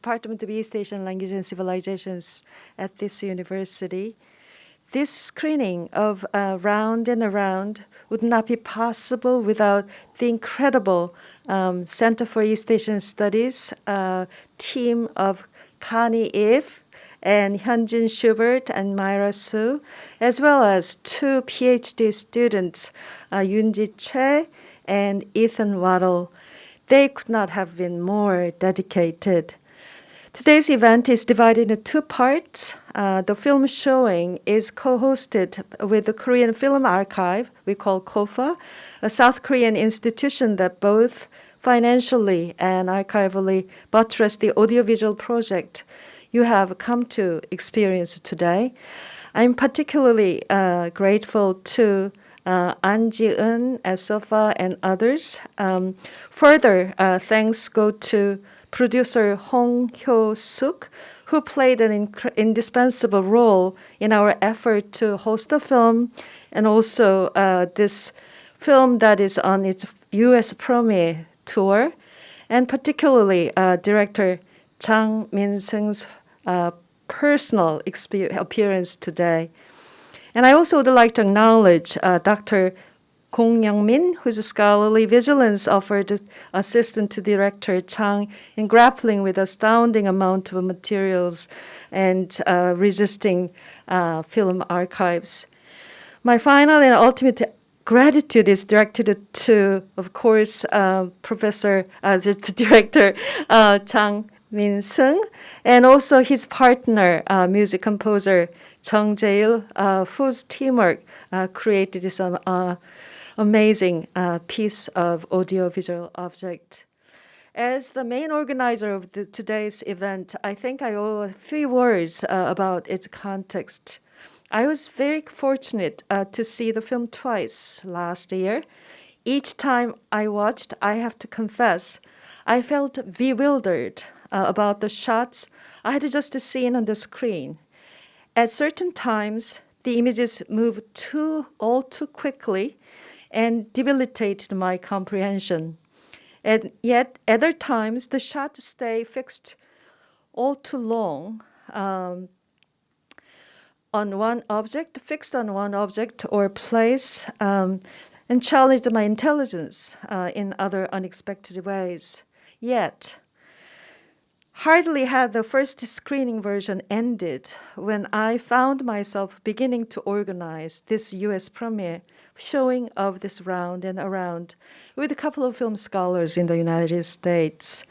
Department of East Asian Languages and Civilizations at this university. This screening of Round and Around would not be possible without the incredible Center for East Asian Studies team of Connie Eve and Hyunjin Schubert and Myra Su, as well as two PhD students, Yoonji Choi and Ethan Waddle. They could not have been more dedicated. Today's event is divided into two parts. The film showing is co-hosted with the Korean Film Archive, we call KOFA, a South Korean institution that both financially and archivally buttress the audiovisual project you have come to experience today. I'm particularly grateful to An Ji-eun, Sofa, and others. Further, thanks go to producer Hong Hyo-suk, who played an indispensable role in our effort to host the film, and also this film that is on its U.S. premiere tour, and particularly director Chang Min-seung's personal appearance today. And I also would like to acknowledge Dr. Kong Young-min, whose scholarly vigilance offered assistance to Director Chang in grappling with astounding amount of materials and resisting film archives. My final and ultimate gratitude is directed to, of course, Director Chang Min-seung, and also his partner, music composer Chung Jae-il, whose teamwork created this amazing piece of audiovisual object. As the main organizer of today's event, I think I owe a few words about its context. I was very fortunate to see the film twice last year. Each time I watched, I have to confess, I felt bewildered about the shots I had just seen on the screen. At certain times, the images moved all too quickly and debilitated my comprehension. And yet, other times, the shots stay fixed all too long on one object, fixed on one object or place, and challenged my intelligence in other unexpected ways. Yet, hardly had the first screening version ended when I found myself beginning to organize this U.S. premiere showing of this Round and Around with a couple of film scholars in the United States.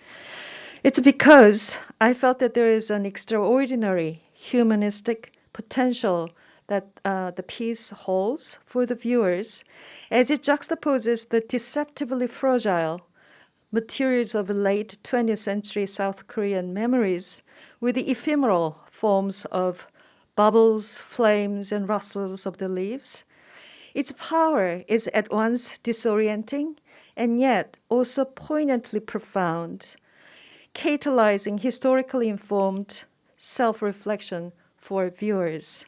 It's because I felt that there is an extraordinary humanistic potential that the piece holds for the viewers as it juxtaposes the deceptively fragile materials of late 20th century South Korean memories with the ephemeral forms of bubbles, flames, and rustles of the leaves. Its power is at once disorienting and yet also poignantly profound, catalyzing historically informed self-reflection for viewers.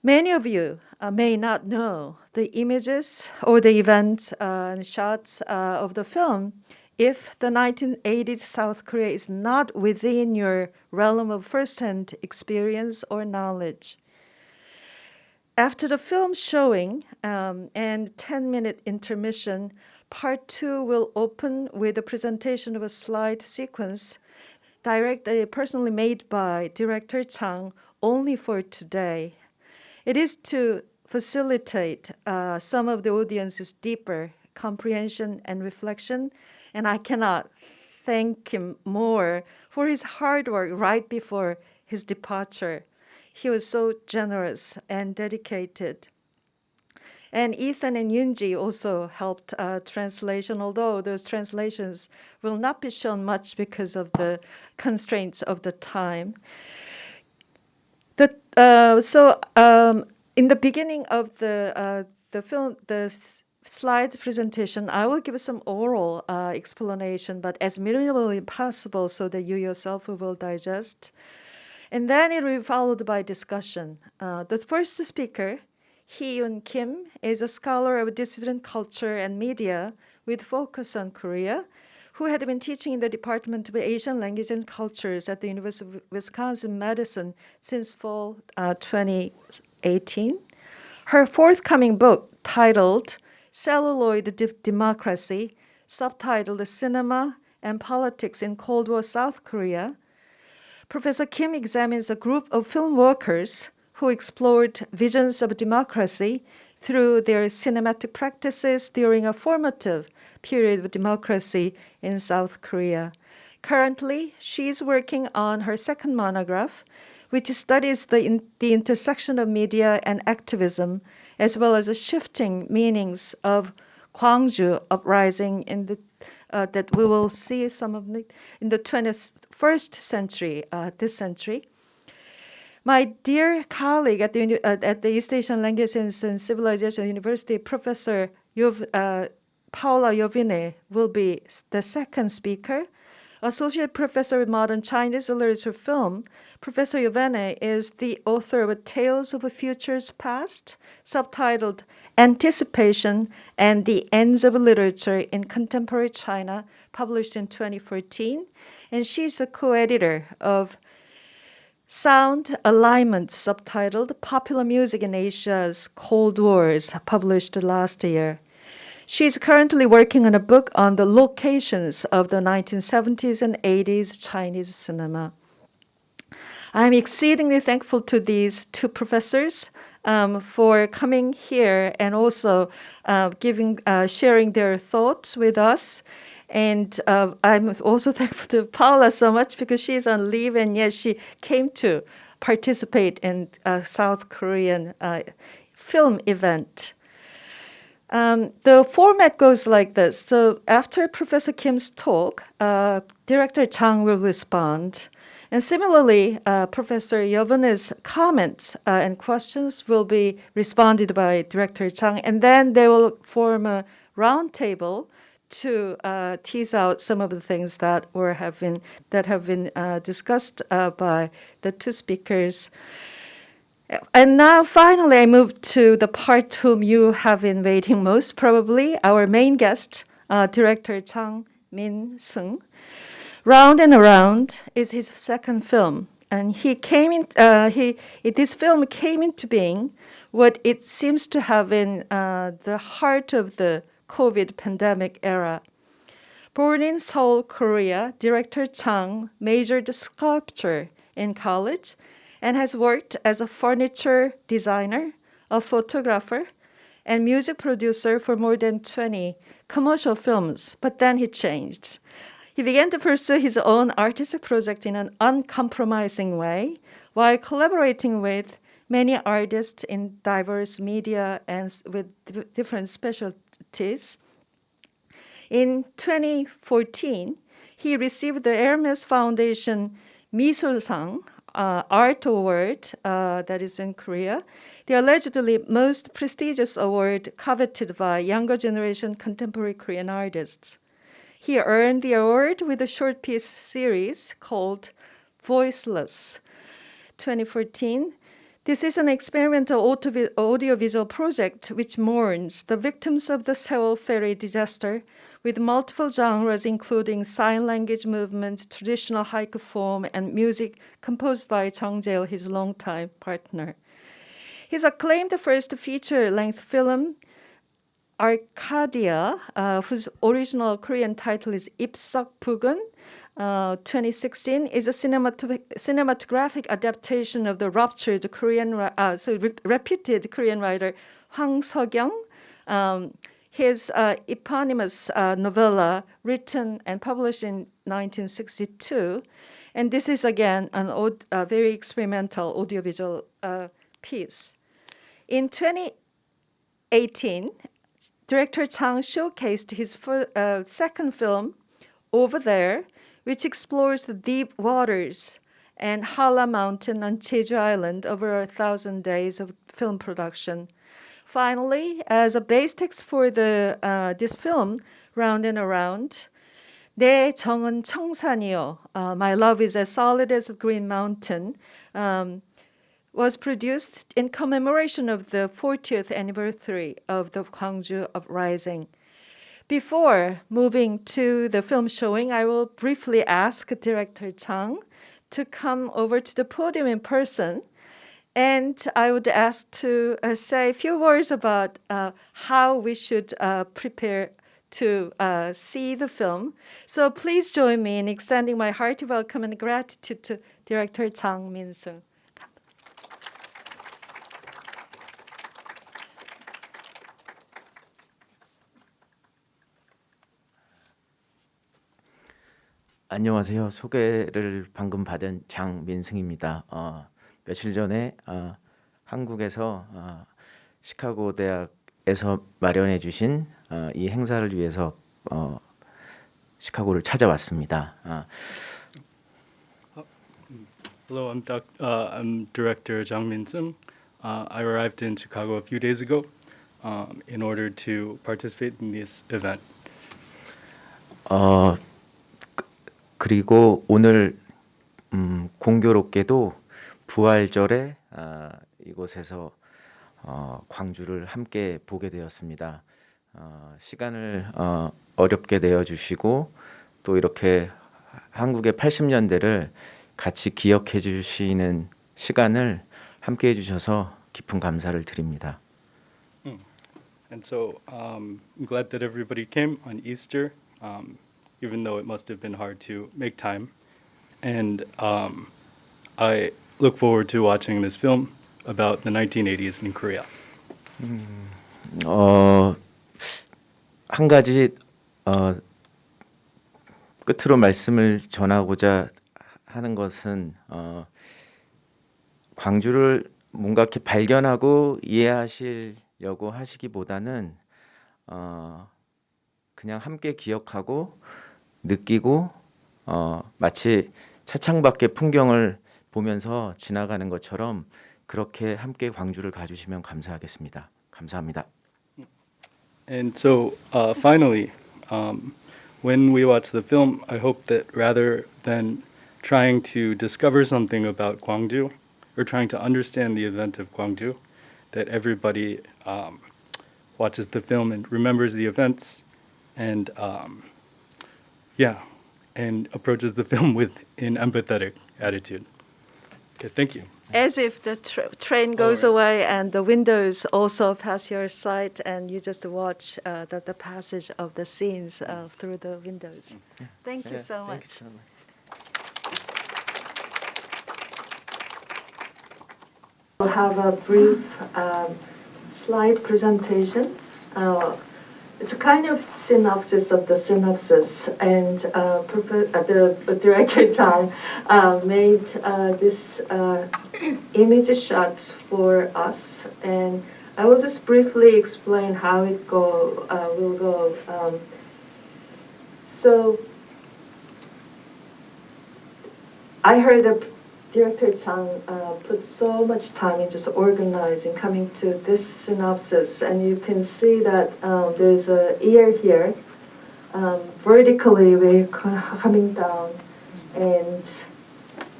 Many of you may not know the images or the events and shots of the film if the 1980s South Korea is not within your realm of first-hand experience or knowledge. After the film showing and 10-minute intermission, part 2 will open with a presentation of a slide sequence personally made by Director Chang only for today. It is to facilitate some of the audience's deeper comprehension and reflection, and I cannot thank him more for his hard work right before his departure. He was so generous and dedicated. And Ethan and Yoonji also helped translation, although those translations will not be shown much because of the constraints of the time. In the beginning of the film, slides presentation, I will give some oral explanation, but as minimally possible so that you yourself will digest. And then it will be followed by discussion. The first speaker, Hee-Yoon Kim, is a scholar of dissident culture and media with focus on Korea, who who had been teaching in the Department of Asian Language and Cultures at the University of Wisconsin-Madison since fall 2018. Her forthcoming book, titled Celluloid Democracy, subtitled Cinema and Politics in Cold War South Korea, Professor Kim examines a group of film workers who explored visions of democracy through their cinematic practices during a formative period of democracy in South Korea. Currently, she is working on her second monograph, which studies the intersection of media and activism, as well as the shifting meanings of Gwangju uprising that we will see some of it in the 21st century, this century. My dear colleague at the East Asian Languages and Civilization University, Professor Paola Jovine, will be the second speaker. Associate Professor of Modern Chinese Literature Film, Professor Jovine is the author of Tales of a Future's Past, subtitled Anticipation and the Ends of Literature in Contemporary China, published in 2014. And she's a co-editor of Sound Alignment, subtitled Popular Music in Asia's Cold Wars, published last year. She's currently working on a book on the locations of the 1970s and 80s Chinese cinema. I'm exceedingly thankful to these two professors for coming here and also sharing their thoughts with us. And I'm also thankful to Paula so much because she's on leave and yet she came to participate in a South Korean film event. The format goes like this. So after Professor Kim's talk, Director Chang will respond. And similarly, Professor Yovine's comments and questions will be responded by Director Chang. And then they will form a round table to tease out some of the things that have been discussed by the two speakers. And now, finally, I move to the part whom you have been waiting most, probably our main guest, Director Chang Min-seung. Round and Around is his second film, and this film came into being what it seems to have been the heart of the COVID pandemic era. Born in Seoul, Korea, Director Chang majored sculpture in college and has worked as a furniture designer, a photographer, and music producer for more than 20 commercial films, but then he changed. He began to pursue his own artistic project in an uncompromising way while collaborating with many artists in diverse media and with different specialties. In 2014, he received the Hermes Foundation Misulsang Art Award that is in Korea, the allegedly most prestigious award coveted by younger generation contemporary Korean artists. He earned the award with a short piece series called Voiceless, 2014. This is an experimental audiovisual project which mourns the victims of the Seoul ferry disaster with multiple genres including sign language movement, traditional haiku form, and music composed by Chung Jae-il, his longtime partner. His acclaimed first feature-length film, Arcadia, whose original Korean title is Ipseok Bugun, 2016, is a cinematographic adaptation of the reputed Korean writer Hwang Seok-young. His eponymous novella, written and published in 1962, and this is again a very experimental audiovisual piece. In 2018, Director Chang showcased his second film, Over There, which explores the deep waters and Hala Mountain on Jeju Island over 1,000 days of film production. Finally, as a base text for this film, Round and Around, 내 정은 청산이요, My Love is as Solid as a Green Mountain, was produced in commemoration of the 40th anniversary of the Gwangju Uprising. Before moving to the film showing, I will briefly ask Director Chang to come over to the podium in person. And I would ask to say a few words about how we should prepare to see the film. So please join me in extending my hearty welcome and gratitude to Director Chang Min-sung. 안녕하세요. 소개를 방금 받은 장민승입니다. 며칠 전에 한국에서 시카고 대학에서 마련해 주신 이 행사를 위해서 시카고를 찾아왔습니다. Hello, I'm Director Jang Min-sung. I arrived in Chicago a few days ago in order to participate in this event. 그리고 오늘 공교롭게도 부활절에 이곳에서 광주를 함께 보게 되었습니다. 시간을 어렵게 내어주시고 또 이렇게 한국의 80년대를 같이 기억해 주시는 시간을 함께 해주셔서 깊은 감사를 드립니다. And so I'm glad that everybody came on Easter, even though it must have been hard to make time. And I look forward to watching this film about the 1980s in Korea. 한 가지 끝으로 말씀을 전하고자 하는 것은 광주를 뭔가 이렇게 발견하고 이해하시려고 하시기보다는 그냥 함께 기억하고 느끼고 마치 차창밖의 풍경을 보면서 지나가는 것처럼 그렇게 함께 광주를 가주시면 감사하겠습니다. 감사합니다. And so finally, when we watch the film, I hope that rather than trying to discover something about Gwangju or trying to understand the event of Gwangju, that everybody watches the film and remembers the events and and approaches the film with an empathetic attitude. Okay, thank you. As if the train goes away and the windows also pass your sight and you just watch the passage of the scenes through the windows. Thank you so much. Thank you so much. We'll have a brief slide presentation. It's a kind of synopsis of the synopsis, and the director Chang made this image shots for us, and I will just briefly explain how it will go. So I heard that Director Chang put so much time in just organizing, coming to this synopsis, and you can see that there's a ear here. Vertically, we're coming down, and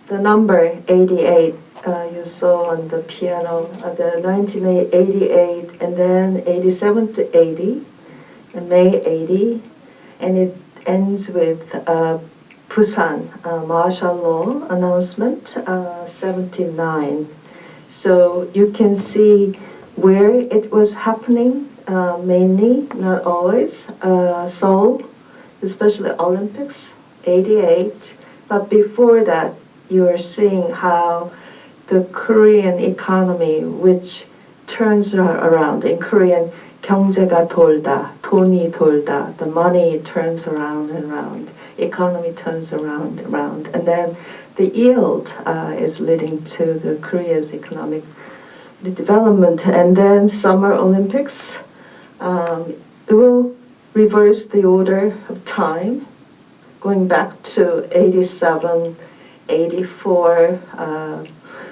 the number 88 you saw on the piano, the 1988, and then 87 to 80, and May 80, and it ends with Busan martial law announcement 79. So you can see where it was happening, mainly, not always. Seoul, especially Olympics, 88. But before that, you are seeing how the Korean economy, which turns around in Korean, 경제가 돌다, 돈이 돌다, the money turns around and around. Economy turns around and around, and then the yield is leading to the Korea's economic development. And then Summer Olympics, it will reverse the order of time, going back to 87, 84,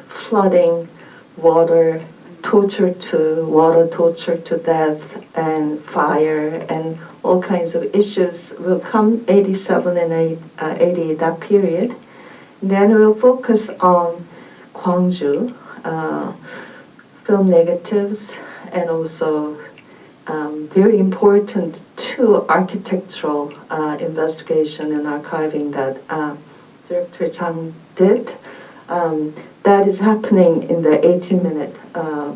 flooding, water torture to death, and fire, and all kinds of issues will come 87 and 80, that period. Then we'll focus on Gwangju, film negatives, and also very important to architectural investigation and archiving that Director Chang did. That is happening in the 18-minute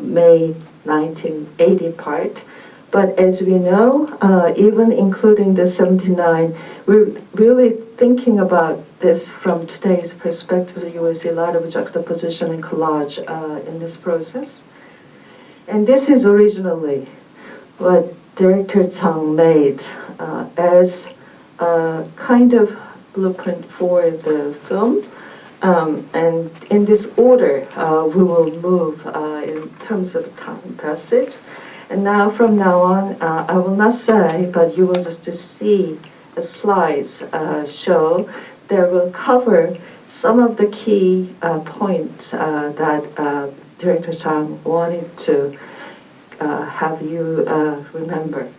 May 1980 part. But as we know, even including the 79, we're really thinking about this from today's perspective. So you will see a lot of juxtaposition and collage in this process. And this is originally what Director Chang made as a kind of blueprint for the film. And in this order, we will move in terms of time passage. And now, from now on, I will not say, but you will just see the slides show that will cover some of the key points that Director Chang wanted to have you remember.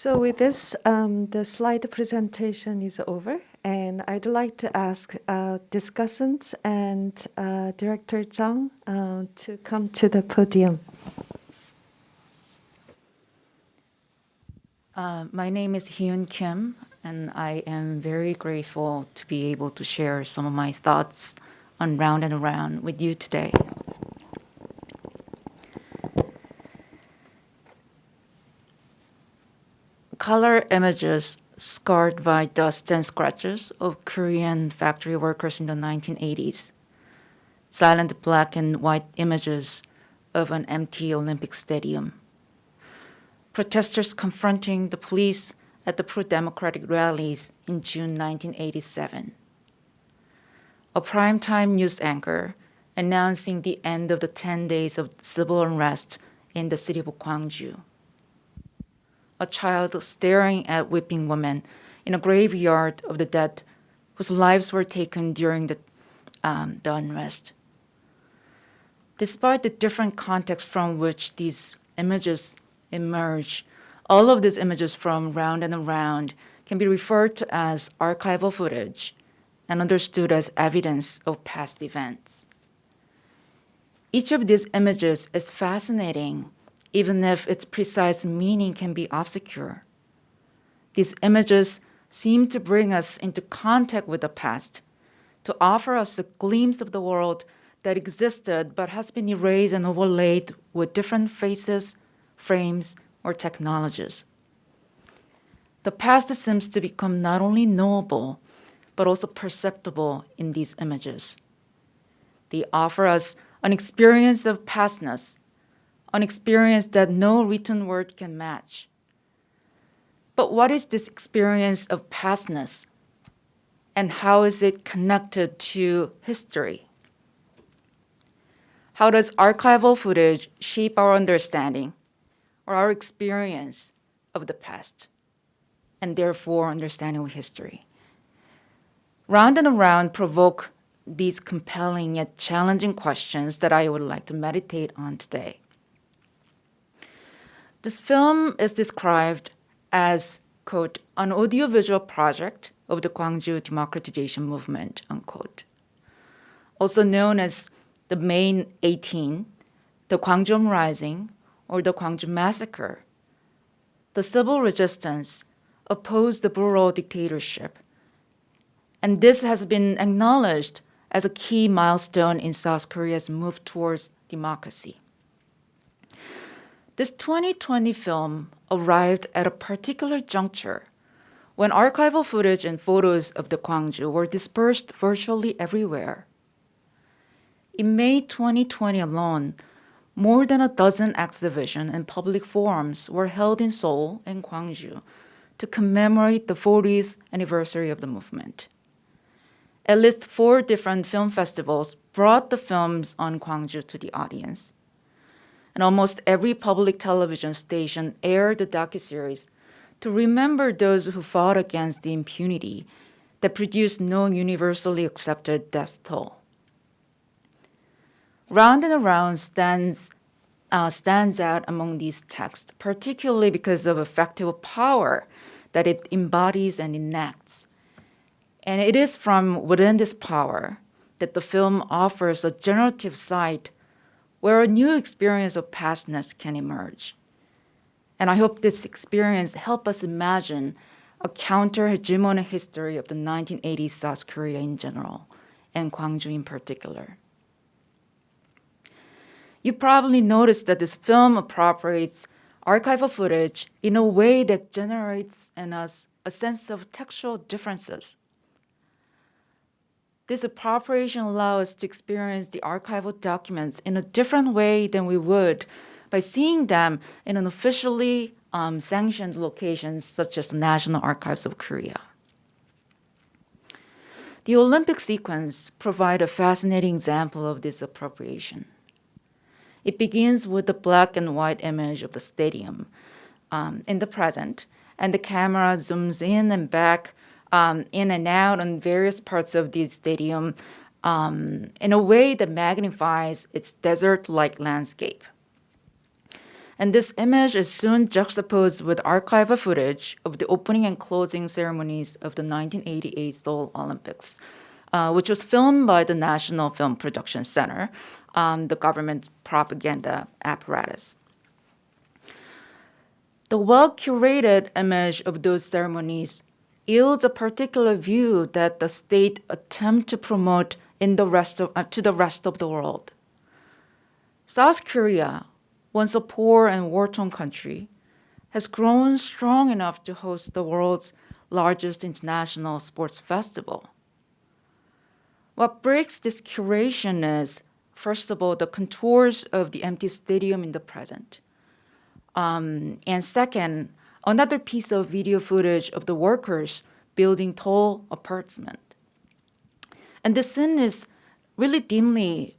So with this, the slide presentation is over, and I'd like to ask discussants and Director Zhang to come to the podium. My name is Hyun Kim, and I am very grateful to be able to share some of my thoughts on Round and Around with you today. Color images scarred by dust and scratches of Korean factory workers in the 1980s. Silent black and white images of an empty Olympic stadium. Protesters confronting the police at the pro-democratic rallies in June 1987. A primetime news anchor announcing the end of the 10 days of civil unrest in the city of Gwangju. A child staring at weeping women in a graveyard of the dead whose lives were taken during the unrest. Despite the different contexts from which these images emerge, all of these images from Round and Around can be referred to as archival footage and understood as evidence of past events. Each of these images is fascinating, even if its precise meaning can be obscure. These images seem to bring us into contact with the past, to offer us a glimpse of the world that existed but has been erased and overlaid with different faces, frames, or technologies. The past seems to become not only knowable, but also perceptible in these images. They offer us an experience of pastness, an experience that no written word can match. But what is this experience of pastness, and how is it connected to history? How does archival footage shape our understanding or our experience of the past, and therefore understanding of history? Round and Around provoke these compelling yet challenging questions that I would like to meditate on today. This film is described as, quote, an audiovisual project of the Gwangju democratization movement, unquote. Also known as the May 18, the Gwangjom Rising, or the Gwangju Massacre. The civil resistance opposed the brutal dictatorship, and this has been acknowledged as a key milestone in South Korea's move towards democracy. This 2020 film arrived at a particular juncture when archival footage and photos of the Gwangju were dispersed virtually everywhere. In May 2020 alone, more than a dozen exhibitions and public forums were held in Seoul and Gwangju to commemorate the 40th anniversary of the movement. At least 4 different film festivals brought the films on Gwangju to the audience. And almost every public television station aired the docuseries to remember those who fought against the impunity that produced no universally accepted death toll. Round and Around stands out among these texts, particularly because of effective power that it embodies and enacts. And it is from within this power that the film offers a generative site where a new experience of pastness can emerge. And I hope this experience helps us imagine a counter-hegemonic history of the 1980s South Korea in general, and Gwangju in particular. You probably noticed that this film appropriates archival footage in a way that generates in us a sense of textual differences. This appropriation allows us to experience the archival documents in a different way than we would by seeing them in an officially sanctioned locations such as the National Archives of Korea. The Olympic sequence provides a fascinating example of this appropriation. It begins with the black and white image of the stadium in the present, and the camera zooms in and back, in and out on various parts of the stadium in a way that magnifies its desert-like landscape. And this image is soon juxtaposed with archival footage of the opening and closing ceremonies of the 1988 Seoul Olympics, which was filmed by the National Film Production Center, the government propaganda apparatus. The well-curated image of those ceremonies yields a particular view that the state attempt to promote to the rest of the world. South Korea, once a poor and war-torn country, has grown strong enough to host the world's largest international sports festival. What breaks this curation is, first of all, the contours of the empty stadium in the present. And second, another piece of video footage of the workers building tall apartments. And this scene is really dimly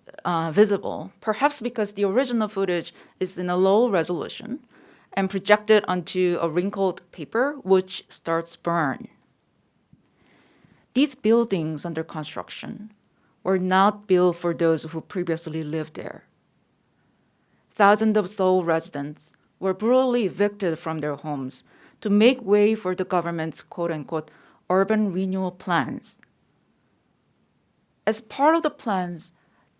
visible, perhaps because the original footage is in a low resolution and projected onto a wrinkled paper, which starts burn. These buildings under construction were not built for those who previously lived there. Thousands of Seoul residents were brutally evicted from their homes to make way for the government's quote-unquote urban renewal plans. As part of the plans,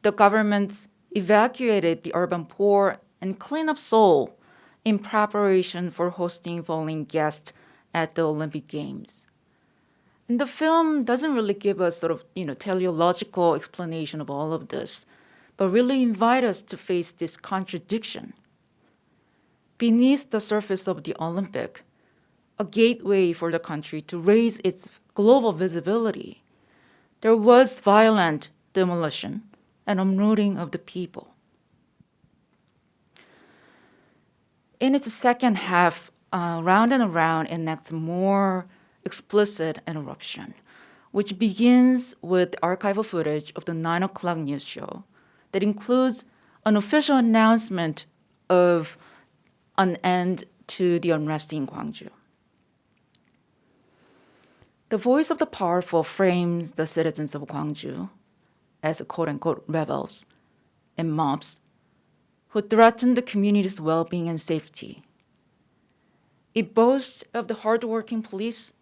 the government evacuated the urban poor and cleaned up Seoul in preparation for hosting foreign guests at the Olympic Games. And the film doesn't really give us sort of, teleological explanation of all of this, but really invite us to face this contradiction. Beneath the surface of the Olympic, a gateway for the country to raise its global visibility, there was violent demolition and uprooting of the people. In its second half, Round and Around enacts more explicit interruption, which begins with archival footage of the 9 o'clock news show that includes an official announcement of an end to the unrest in Gwangju. The voice of the powerful frames the citizens of Gwangju as quote-unquote rebels and mobs who threaten the community's well-being and safety. It boasts of the hardworking police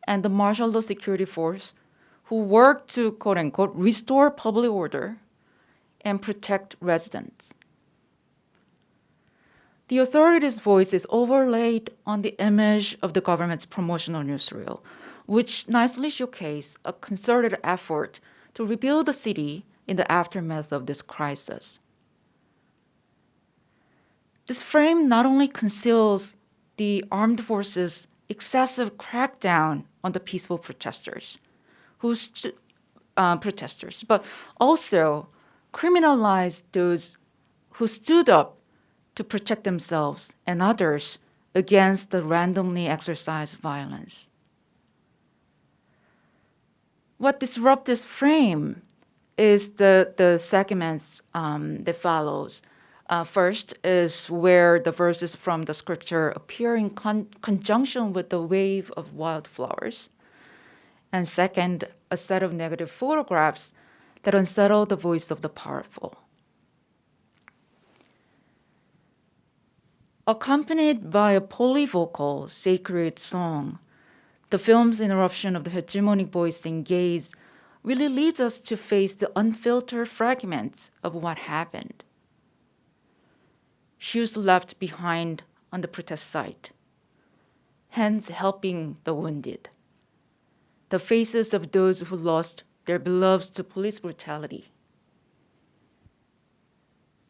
and the martial law security force who work to quote-unquote restore public order and protect residents. The authorities' voice is overlaid on the image of the government's promotional newsreel, which nicely showcases a concerted effort to rebuild the city in the aftermath of this crisis. This frame not only conceals the armed forces' excessive crackdown on the peaceful protesters, but also criminalized those who stood up to protect themselves and others against the randomly exercised violence. What disrupts this frame is the segments that follows. First is where the verses from the scripture appear in conjunction with the wave of wildflowers. And second, a set of negative photographs that unsettle the voice of the powerful. Accompanied by a polyvocal sacred song, the film's interruption of the hegemonic voice and gaze really leads us to face the unfiltered fragments of what happened. Shoes left behind on the protest site, hands helping the wounded, the faces of those who lost their beloveds to police brutality,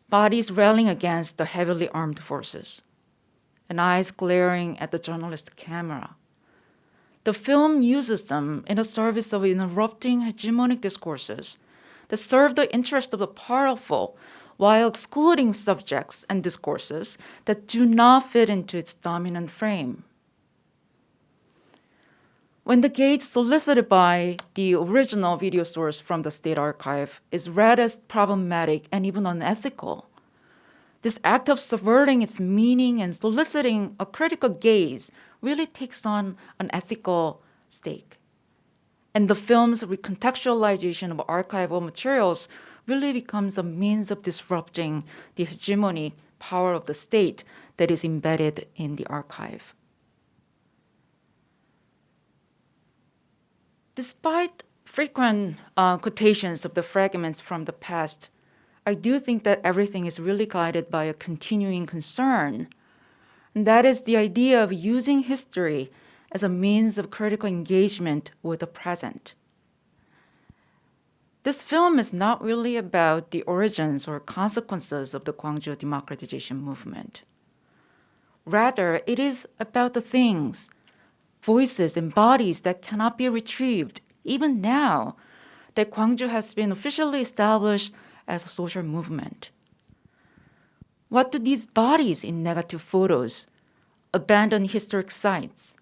bodies railing against the heavily armed forces, and eyes glaring at the journalist's camera. The film uses them in the service of interrupting hegemonic discourses that serve the interest of the powerful while excluding subjects and discourses that do not fit into its dominant frame. When the gaze solicited by the original video source from the State Archive is read as problematic and even unethical, this act of subverting its meaning and soliciting a critical gaze really takes on an ethical stake. And the film's recontextualization of archival materials really becomes a means of disrupting the hegemony power of the state that is embedded in the archive. Despite frequent quotations of the fragments from the past, I do think that everything is really guided by a continuing concern. And that is the idea of using history as a means of critical engagement with the present. This film is not really about the origins or consequences of the Gwangju democratization movement. Rather, it is about the things, voices, and bodies that cannot be retrieved, even now that Gwangju has been officially established as a social movement. What do these bodies in negative photos, abandoned historic sites,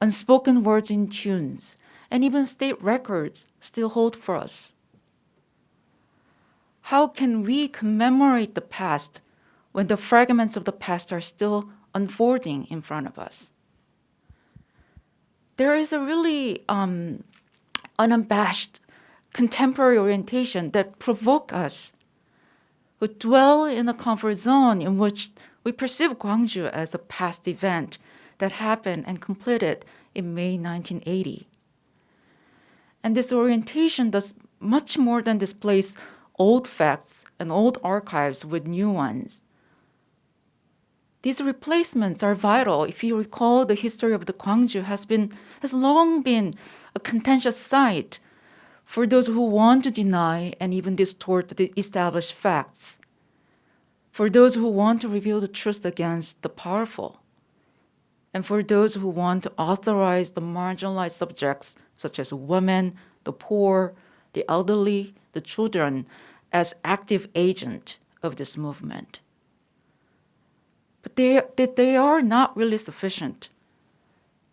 unspoken words in tunes, and even state records still hold for us? How can we commemorate the past when the fragments of the past are still unfolding in front of us? There is a really unabashed contemporary orientation that provoke us, who dwell in a comfort zone in which we perceive Gwangju as a past event that happened and completed in May 1980. And this orientation does much more than displace old facts and old archives with new ones. These replacements are vital. If you recall, the history of the Gwangju has long been a contentious site for those who want to deny and even distort the established facts, for those who want to reveal the truth against the powerful, and for those who want to authorize the marginalized subjects such as women, the poor, the elderly, the children as active agent of this movement. But they are not really sufficient.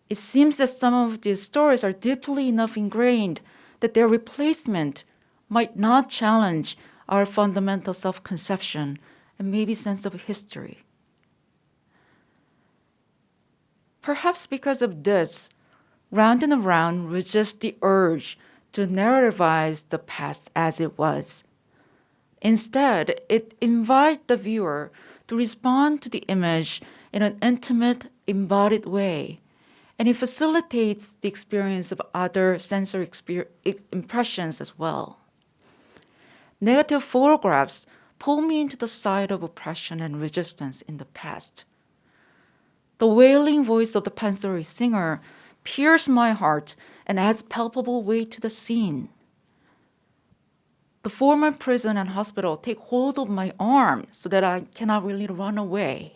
It seems that some of these stories are deeply enough ingrained that their replacement might not challenge our fundamental self-conception and maybe sense of history. Perhaps because of this, Round and Around resists the urge to narrativize the past as it was. Instead, it invites the viewer to respond to the image in an intimate, embodied way, and it facilitates the experience of other sensory impressions as well. Negative photographs pull me into the side of oppression and resistance in the past. The wailing voice of the pansori singer pierces my heart and adds palpable weight to the scene. The former prison and hospital take hold of my arm so that I cannot really run away.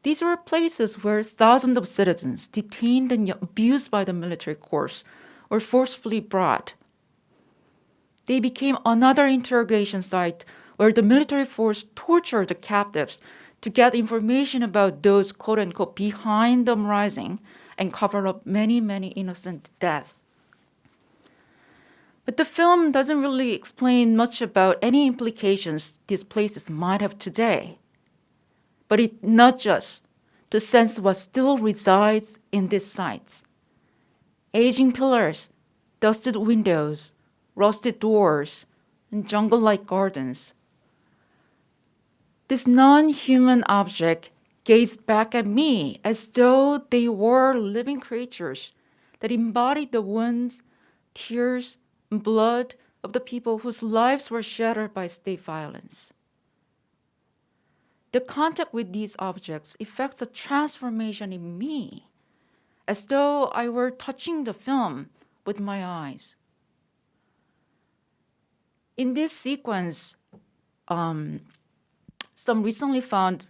These were places where thousands of citizens detained and abused by the military corps were forcibly brought. They became another interrogation site where the military force tortured the captives to get information about those quote-unquote behind the uprising and cover up many, many innocent deaths. But the film doesn't really explain much about any implications these places might have today. But it nudges us to sense what still resides in these sites. Aging pillars, dusted windows, rusted doors, and jungle-like gardens. This non-human object gazed back at me as though they were living creatures that embodied the wounds, tears, and blood of the people whose lives were shattered by state violence. The contact with these objects effects a transformation in me, as though I were touching the film with my eyes. In this sequence, some recently found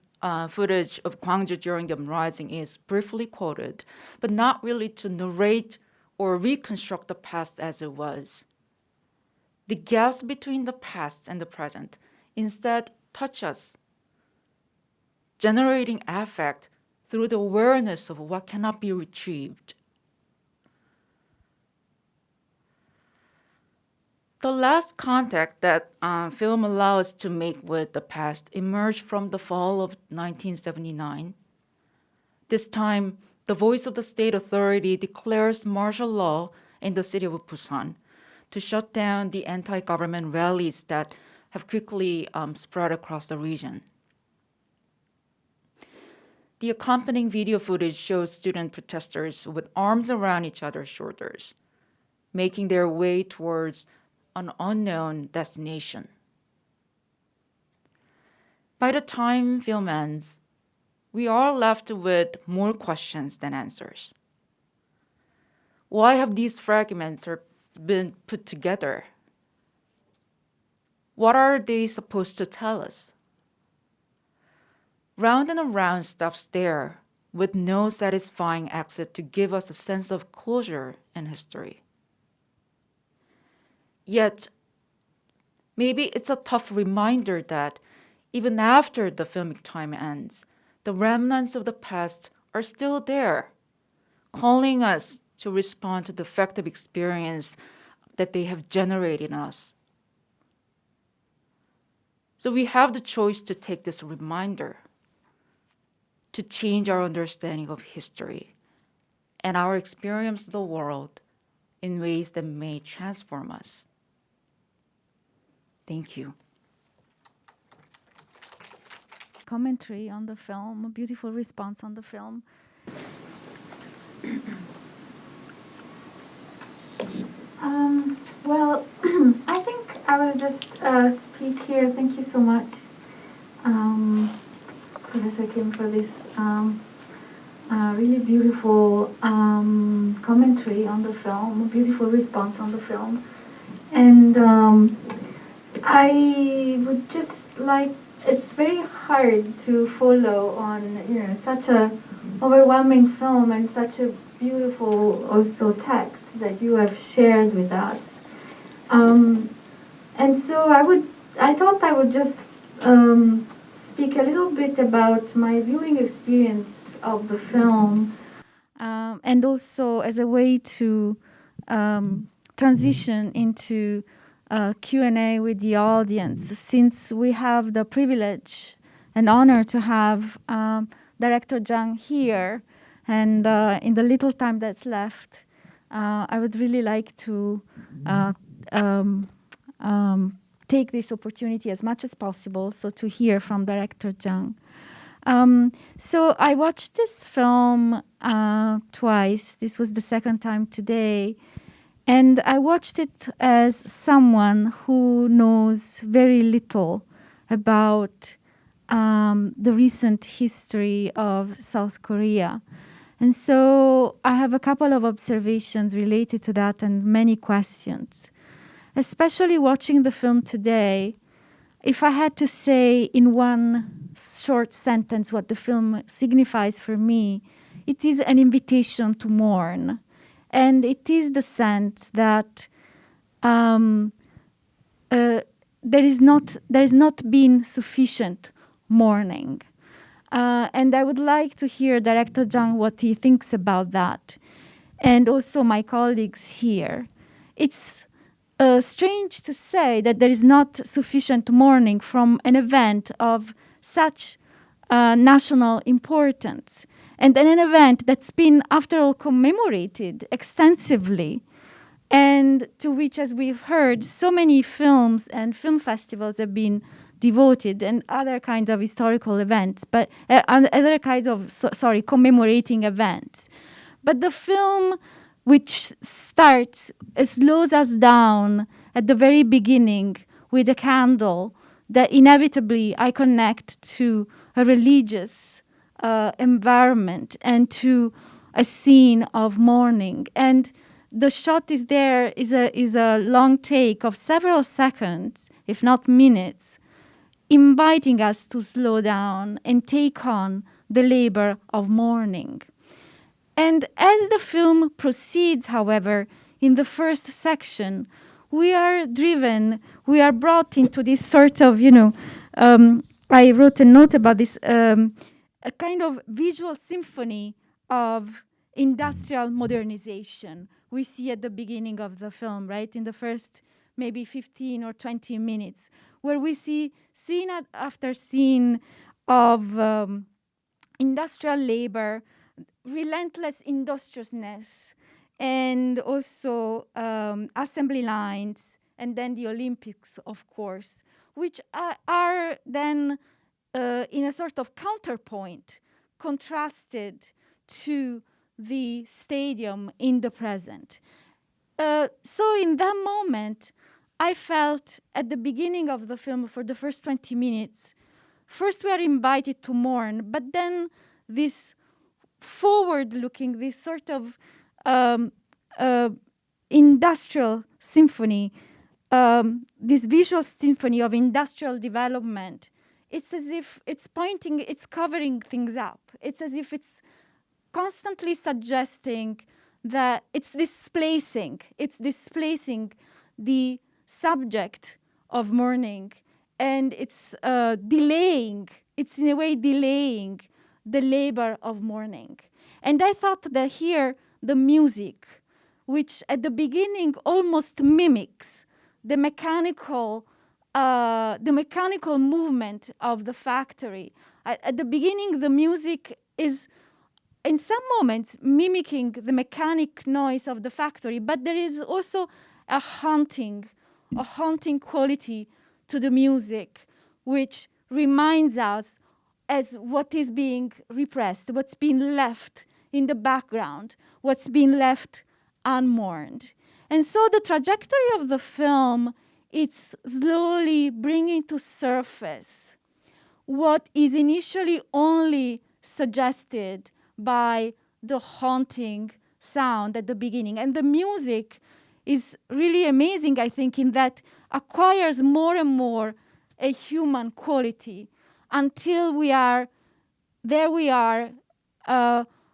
footage of Gwangju during the uprising is briefly quoted, but not really to narrate or reconstruct the past as it was. The gaps between the past and the present instead touch us, generating affect through the awareness of what cannot be retrieved. The last contact that film allows us to make with the past emerged from the fall of 1979. This time, the voice of the state authority declares martial law in the city of Busan to shut down the anti-government rallies that have quickly spread across the region. The accompanying video footage shows student protesters with arms around each other's shoulders, making their way towards an unknown destination. By the time film ends, we are left with more questions than answers. Why have these fragments been put together? What are they supposed to tell us? Round and Around stops there, with no satisfying exit to give us a sense of closure in history. Yet, maybe it's a tough reminder that even after the filmic time ends, the remnants of the past are still there, calling us to respond to the effective experience that they have generated in us. So we have the choice to take this reminder, to change our understanding of history and our experience of the world in ways that may transform us. Thank you. Commentary on the film, a beautiful response on the film. Well, I think I will just speak here. Thank you so much, Professor Kim, for this really beautiful commentary on the film, a beautiful response on the film. And I would just like, it's very hard to follow on, such a overwhelming film and such a beautiful also text that you have shared with us. And so I thought I would just speak a little bit about my viewing experience of the film. And also as a way to transition into Q&A with the audience, since we have the privilege and honor to have Director Jang here, and in the little time that's left, I would really like to take this opportunity as much as possible, so to hear from Director Jang. So I watched this film twice. This was the second time today. And I watched it as someone who knows very little about the recent history of South Korea. And so I have a couple of observations related to that and many questions. Especially watching the film today, if I had to say in one short sentence what the film signifies for me, it is an invitation to mourn. And it is the sense that there is not been sufficient mourning. And I would like to hear Director Jang what he thinks about that, and also my colleagues here. It's strange to say that there is not sufficient mourning from an event of such national importance, and an event that's been, after all, commemorated extensively, and to which, as we've heard, so many films and film festivals have been devoted, and other kinds of historical events, but other kinds of, commemorating events. But the film, which slows us down at the very beginning with a candle that inevitably I connect to a religious environment and to a scene of mourning. And the shot is a long take of several seconds, if not minutes, inviting us to slow down and take on the labor of mourning. And as the film proceeds, however, in the first section, we are brought into this sort of, I wrote a note about this, a kind of visual symphony of industrial modernization we see at the beginning of the film, right? In the first maybe 15 or 20 minutes, where we see scene after scene of industrial labor, relentless industriousness, and also assembly lines and then the Olympics, of course, which are then in a sort of counterpoint, contrasted to the stadium in the present. So in that moment, I felt at the beginning of the film, for the first 20 minutes, first we are invited to mourn, but then this forward-looking, this sort of industrial symphony, this visual symphony of industrial development, it's as if it's pointing, it's covering things up. It's as if it's constantly suggesting that it's displacing the subject of mourning, and it's delaying, it's in a way delaying the labor of mourning. And I thought that here the music, which at the beginning almost mimics the mechanical movement of the factory. At the beginning, the music is in some moments mimicking the mechanic noise of the factory, but there is also a haunting quality to the music, which reminds us as what is being repressed, what's been left in the background, what's been left unmourned. And so the trajectory of the film, it's slowly bringing to surface what is initially only suggested by the haunting sound at the beginning. And the music is really amazing, I think, in that acquires more and more a human quality until we are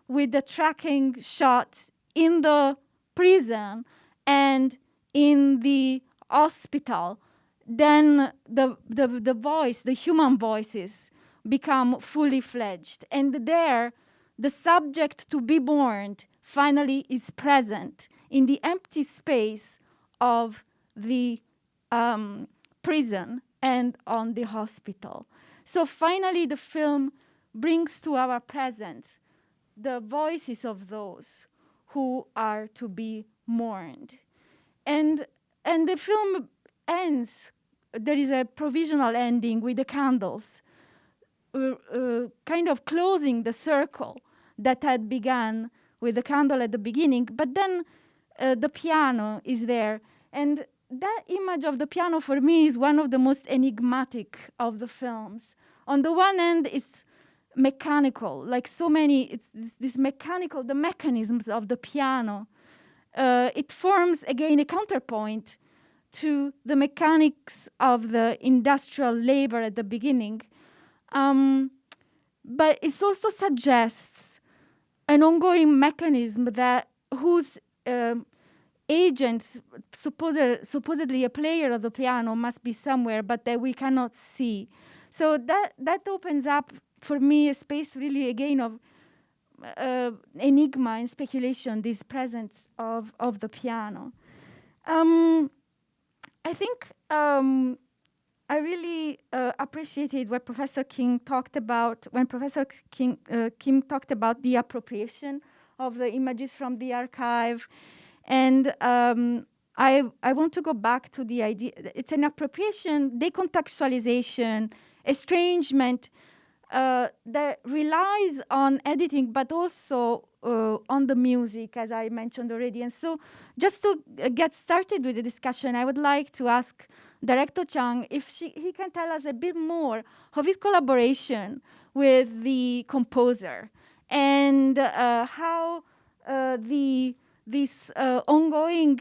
with the tracking shots in the prison and in the hospital. Then the voice, the human voices, become fully fledged. And there, the subject to be mourned finally is present in the empty space of the prison and on the hospital. So finally, the film brings to our presence the voices of those who are to be mourned. And the film ends, there is a provisional ending with the candles, kind of closing the circle that had begun with the candle at the beginning, but then the piano is there. And that image of the piano for me is one of the most enigmatic of the films. On the one end, it's mechanical, like so many, it's this mechanical, the mechanisms of the piano. It forms, again, a counterpoint to the mechanics of the industrial labor at the beginning. But it also suggests an ongoing mechanism that whose agent, supposedly a player of the piano, must be somewhere, but that we cannot see. So that opens up for me a space really, again, of enigma and speculation, this presence of the piano. I think I really appreciated what Professor King talked about when Professor Kim talked about the appropriation of the images from the archive. And I want to go back to the idea. It's an appropriation, decontextualization, estrangement that relies on editing, but also on the music, as I mentioned already. And so just to get started with the discussion, I would like to ask Director Chang if he can tell us a bit more of his collaboration with the composer and how this ongoing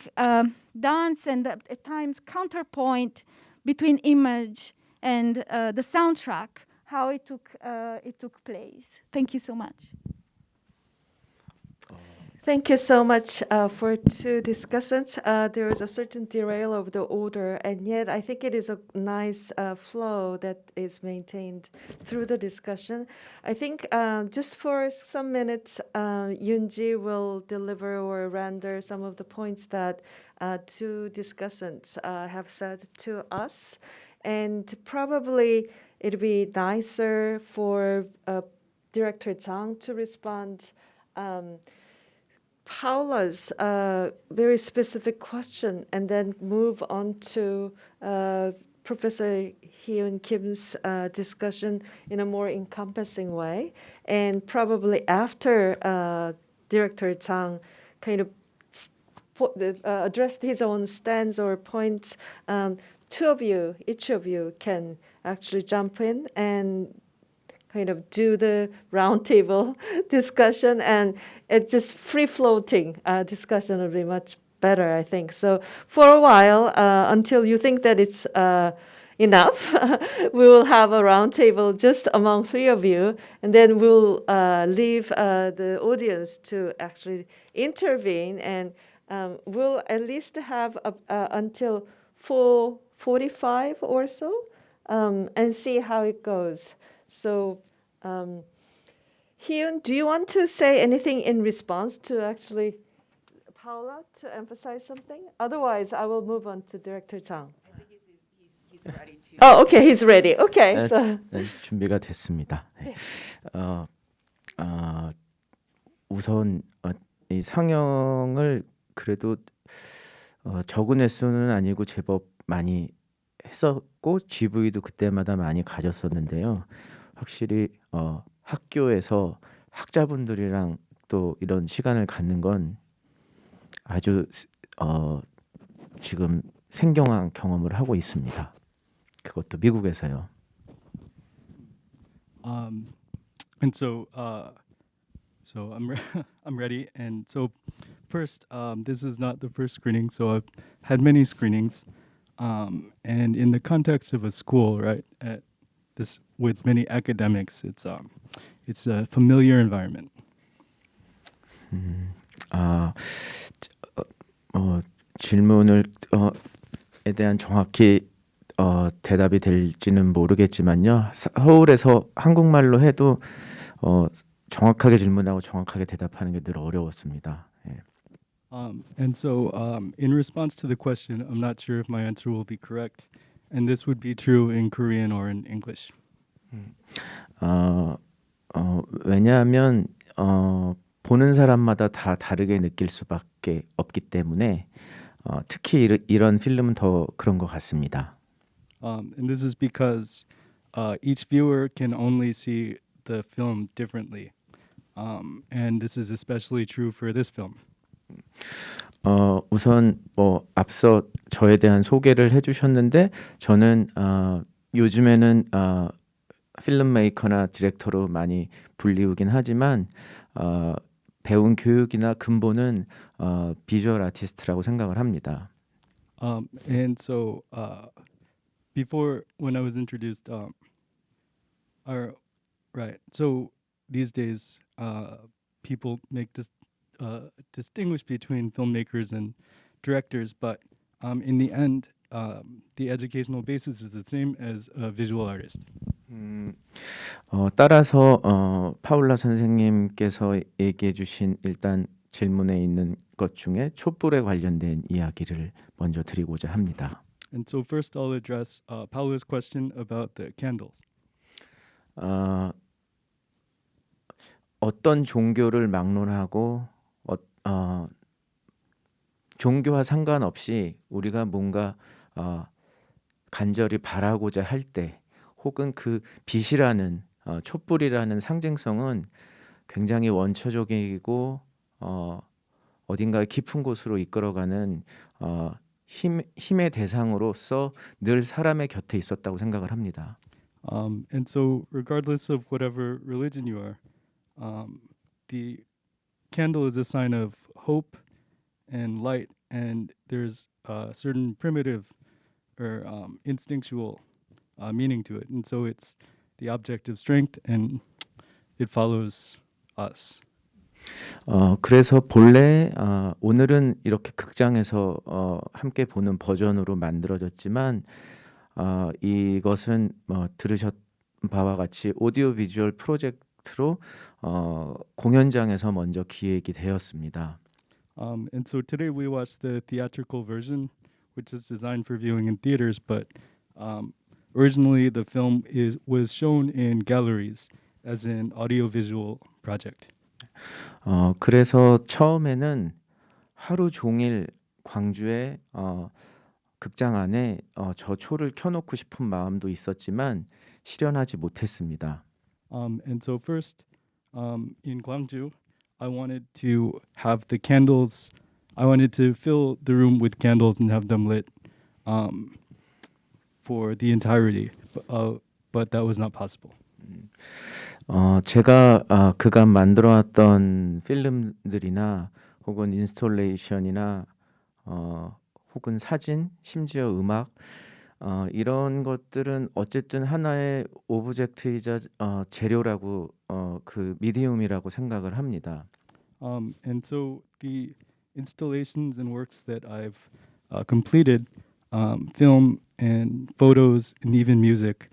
dance and at times counterpoint between image and the soundtrack, how it took place. Thank you so much. Thank you so much for two discussants. There is a certain derail of the order, and yet I think it is a nice flow that is maintained through the discussion. I think just for some minutes, Yoonji will deliver or render some of the points that two discussants have said to us. And probably it'd be nicer for Director Zhang to respond Paula's very specific question and then move on to Professor Hyun Kim's discussion in a more encompassing way. And probably after Director Chang kind of addressed his own stance or points, two of you, each of you can actually jump in and kind of do the roundtable discussion, and it's just free-floating discussion will be much better, I think. So for a while, until you think that it's enough, we will have a roundtable just among three of you, and then we'll leave the audience to actually intervene, and we'll at least have until 4:45 or so, and see how it goes. So, Hyun, do you want to say anything in response to actually Paula to emphasize something? Otherwise, I will move on to Director Chang. I think he's ready to. Oh, okay, he's ready. Okay, 네, so 네, 준비가 됐습니다. 네. 우선 이 상영을 그래도 적은 횟수는 아니고 제법 많이 했었고 GV도 그때마다 많이 가졌었는데요. 확실히 학교에서 학자분들이랑 또 이런 시간을 갖는 건 아주 지금 생경한 경험을 하고 있습니다. 그것도 미국에서요. And so, I'm I'm ready. And so, first, this is not the first screening. So I've had many screenings, and in the context of a school, right? At this with many academics, it's a familiar environment. 질문을 에 대한 정확히 대답이 될지는 모르겠지만요. 서울에서 한국말로 해도 정확하게 질문하고 정확하게 대답하는 게 늘 어려웠습니다. 예. And so, in response to the question, I'm not sure if my answer will be correct, and this would be true in Korean or in English. 왜냐하면 보는 사람마다 다 다르게 느낄 수밖에 없기 때문에 특히 이런 필름은 더 그런 것 같습니다. And this is because each viewer can only see the film differently, and this is especially true for this film. 우선 앞서 저에 대한 소개를 해주셨는데 저는 요즘에는 필름 메이커나 디렉터로 많이 불리우긴 하지만 배운 교육이나 근본은 비주얼 아티스트라고 생각을 합니다. And so, before when I was introduced, right. So these days, people make this distinguish between filmmakers and directors, but in the end, the educational basis is the same as a visual artist. 따라서 파울라 선생님께서 얘기해 주신 일단 질문에 있는 것 중에 촛불에 관련된 이야기를 먼저 드리고자 합니다. And so first I'll address Paula's question about the candles. 어떤 종교를 막론하고 종교와 상관없이 우리가 뭔가 간절히 바라고자 할 때 혹은 그 빛이라는 촛불이라는 상징성은 굉장히 원초적이고 어딘가 깊은 곳으로 이끌어가는 힘의 대상으로서 늘 사람의 곁에 있었다고 생각을 합니다. And so regardless of whatever religion you are, the candle is a sign of hope and light, and there's a certain primitive or instinctual meaning to it, and so it's the object of strength, and it follows us. 그래서 본래 오늘은 이렇게 극장에서 함께 보는 버전으로 만들어졌지만 이것은 들으셨 바와 같이 오디오 비주얼 프로젝트로 공연장에서 먼저 기획이 되었습니다. And so today we watched the theatrical version, which is designed for viewing in theaters, but originally the film was shown in galleries as an audiovisual project. 그래서 처음에는 하루 종일 광주의 극장 안에 저 초를 켜놓고 싶은 마음도 있었지만 실현하지 못했습니다. And so first, in Gwangju, I wanted to have the candles. I wanted to fill the room with candles and have them lit for the entirety, but that was not possible. 제가 그간 만들어왔던 필름들이나 혹은 인스톨레이션이나 혹은 사진, 심지어 음악 이런 것들은 어쨌든 하나의 오브젝트이자 재료라고 그 미디움이라고 생각을 합니다. And so the installations and works that I've completed, film and photos and even music,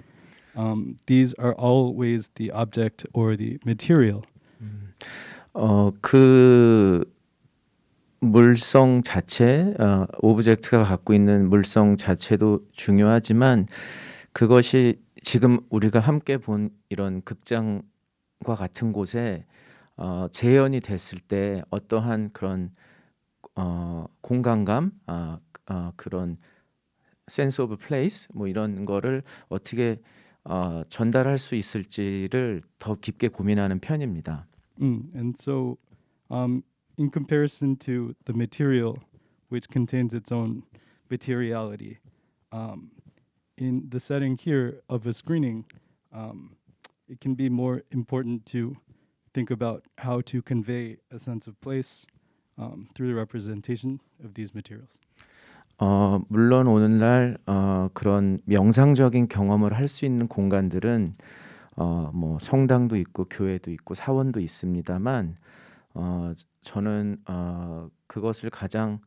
these are always the object or the material. 그 물성 자체, 오브젝트가 갖고 있는 물성 자체도 중요하지만 그것이 지금 우리가 함께 본 이런 극장과 같은 곳에 재현이 됐을 때 어떠한 그런 공간감, 그런 sense of place 뭐 이런 거를 어떻게 전달할 수 있을지를 더 깊게 고민하는 편입니다. And so, in comparison to the material, which contains its own materiality, in the setting here of a screening, it can be more important to think about how to convey a sense of place through the representation of these materials. 물론 오늘날 그런 명상적인 경험을 할 수 있는 공간들은 뭐 성당도 있고 교회도 있고 사원도 있습니다만 저는 그것을 가장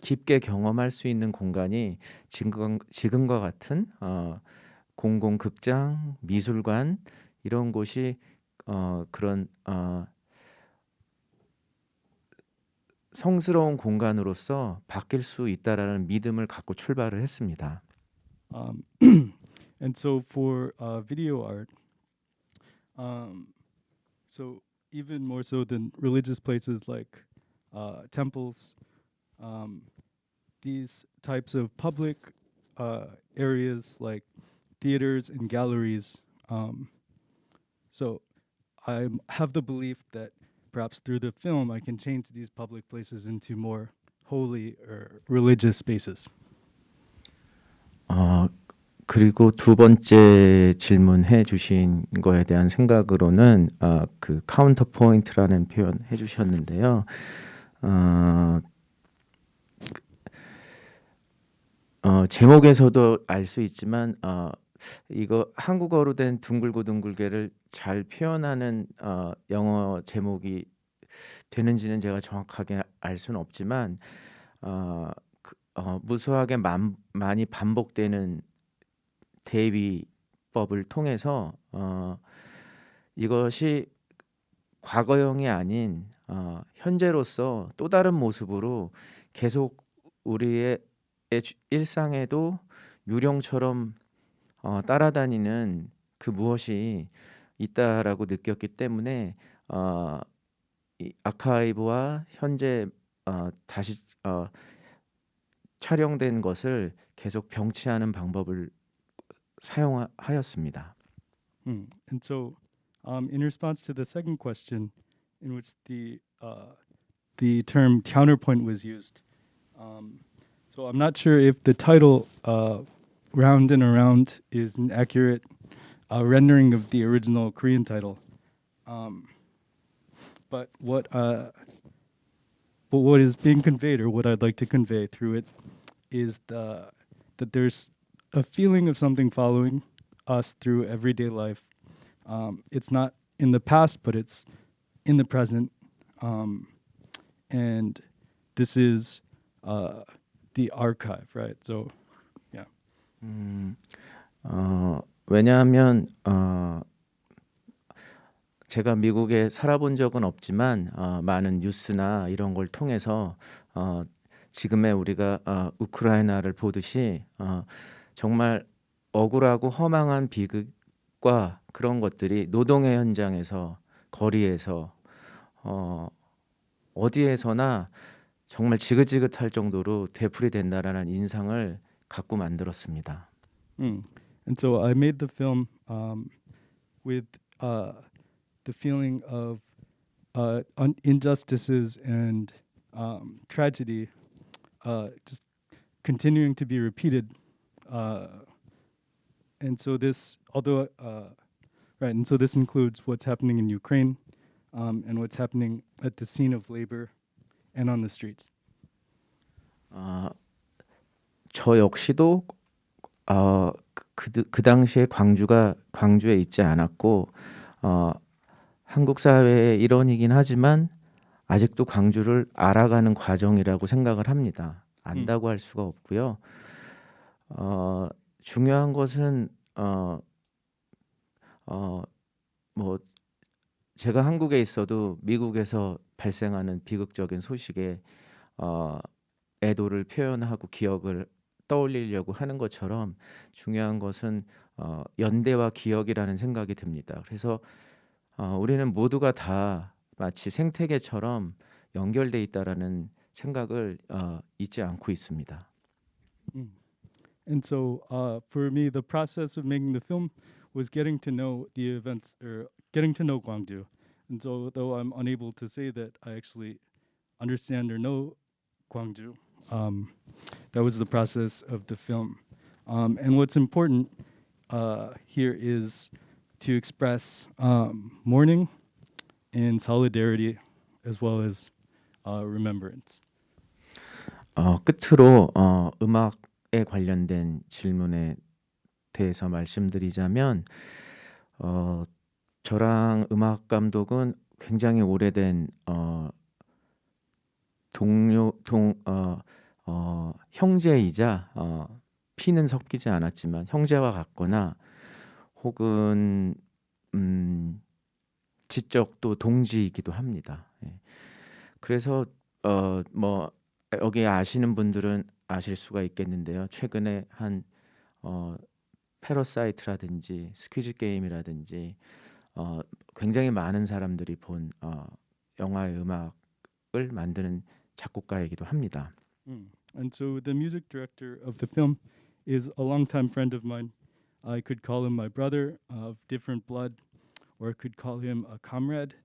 깊게 경험할 수 있는 공간이 지금과 같은 공공극장, 미술관 이런 곳이 그런 성스러운 공간으로서 바뀔 수 있다라는 믿음을 갖고 출발을 했습니다. And so for video art, so even more so than religious places like temples, these types of public areas like theaters and galleries. So I have the belief that perhaps through the film I can change these public places into more holy or religious spaces. 그리고 두 번째 질문해 주신 거에 대한 생각으로는 그 카운터 포인트라는 표현 해주셨는데요. 제목에서도 알 수 있지만 이거 한국어로 된 둥글고 둥글게를 잘 표현하는 영어 제목이 되는지는 제가 정확하게 알 수는 없지만 무수하게 많이 반복되는 대위법을 통해서 이것이 과거형이 아닌 현재로서 또 다른 모습으로 계속 우리의 일상에도 유령처럼 따라다니는 그 무엇이 있다라고 느꼈기 때문에 이 아카이브와 현재 다시 촬영된 것을 계속 병치하는 방법을 사용하였습니다. And so, in response to the second question, in which the term counterpoint was used, so I'm not sure if the title "Round and Around" is an accurate rendering of the original Korean title, but what is being conveyed, or what I'd like to convey through it, is that there's a feeling of something following us through everyday life. It's not in the past, but it's in the present. And this is the archive, right? So, yeah. 왜냐하면 제가 미국에 살아본 적은 없지만 많은 뉴스나 이런 걸 통해서 지금의 우리가 우크라이나를 보듯이 정말 억울하고 허망한 과 그런 것들이 노동의 현장에서 거리에서 어디에서나 정말 지긋지긋할 정도로 되풀이된다라는 인상을 갖고 만들었습니다. And so I made the film with the feeling of injustices and tragedy just continuing to be repeated. And so this, although right, and so this includes what's happening in Ukraine and what's happening at the scene of labor and on the streets. 저 역시도 그 당시에 광주에 있지 않았고 한국 사회의 일원이긴 하지만 아직도 광주를 알아가는 과정이라고 생각을 합니다. 안다고 할 수가 없고요. 중요한 것은 뭐 제가 한국에 있어도 미국에서 발생하는 비극적인 소식에 애도를 표현하고 기억을 떠올리려고 하는 것처럼 중요한 것은 연대와 기억이라는 생각이 듭니다. 그래서 우리는 모두가 다 마치 생태계처럼 연결돼 있다라는 생각을 잊지 않고 있습니다. And so for me, the process of making the film was getting to know the events or getting to know Gwangju. And so though I'm unable to say that I actually understand or know Gwangju, that was the process of the film. And what's important here is to express mourning and solidarity as well as remembrance. 끝으로 음악에 관련된 질문에 대해서 말씀드리자면 저랑 음악 감독은 굉장히 오래된 형제이자 피는 섞이지 않았지만 형제와 같거나 혹은 지적 또 동지이기도 합니다. 예. 그래서 뭐 여기 아시는 분들은 아실 수가 있겠는데요. 최근에 한 패러사이트라든지 스퀴즈 게임이라든지 굉장히 많은 사람들이 본 영화의 음악을 만드는 작곡가이기도 합니다. And so the music director of the film is a longtime friend of mine. I could call him my brother of different blood, or I could call him a comrade.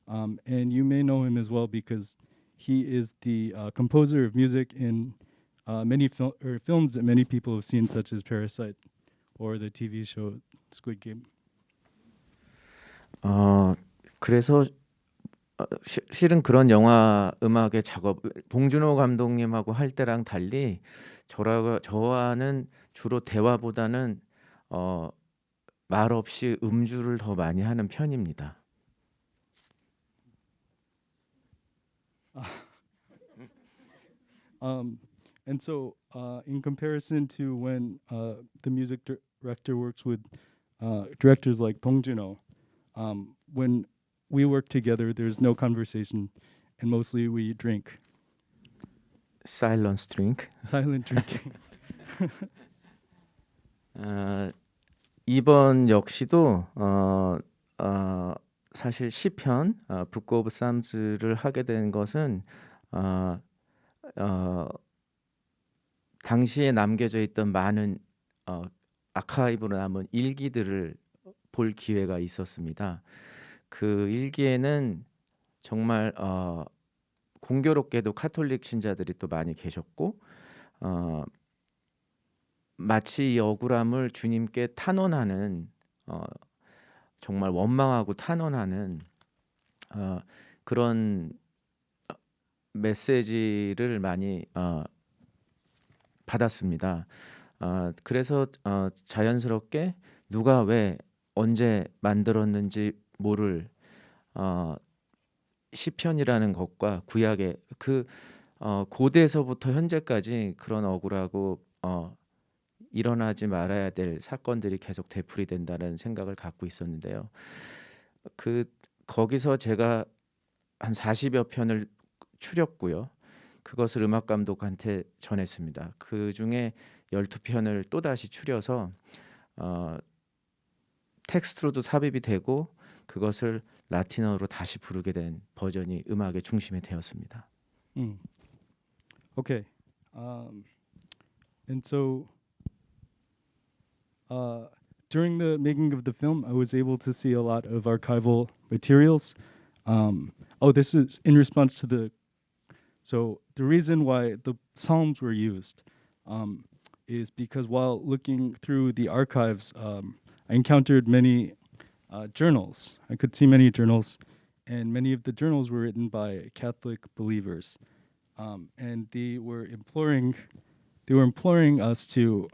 And you may know him as well because he is the composer of music in many films that many people have seen, such as Parasite or the TV show Squid Game. 그래서 실은 그런 영화 음악의 작업 봉준호 감독님하고 할 때랑 달리 저와는 주로 대화보다는 말 없이 음주를 더 많이 하는 편입니다. And so, in comparison to when the music director works with directors like Bong Joon-ho, when we work together, there's no conversation, and mostly we drink. Silence drink. Silent drinking. 이번 역시도 사실 시편 북 오브 삼스를 하게 된 것은 당시에 남겨져 있던 많은 아카이브로 남은 일기들을 볼 기회가 있었습니다. 그 일기에는 정말 공교롭게도 카톨릭 신자들이 또 많이 계셨고 마치 이 억울함을 주님께 탄원하는 정말 원망하고 탄원하는 그런 메시지를 많이 받았습니다. 그래서 자연스럽게 누가 왜 언제 만들었는지 모를 시편이라는 것과 구약의 그 고대에서부터 현재까지 그런 억울하고 일어나지 말아야 될 사건들이 계속 되풀이된다는 생각을 갖고 있었는데요. 거기서 제가 한 40여 편을 추렸고요. 그것을 음악 감독한테 전했습니다. 그 중에 12편을 또다시 추려서 텍스트로도 삽입이 되고 그것을 라틴어로 다시 부르게 된 버전이 음악의 중심이 되었습니다. Okay. And so during the making of the film, I was able to see a lot of archival materials. This is in response to so the reason why the Psalms were used is because while looking through the archives, I encountered many journals. I could see many journals, and many of the journals were written by Catholic believers, and they were imploring us to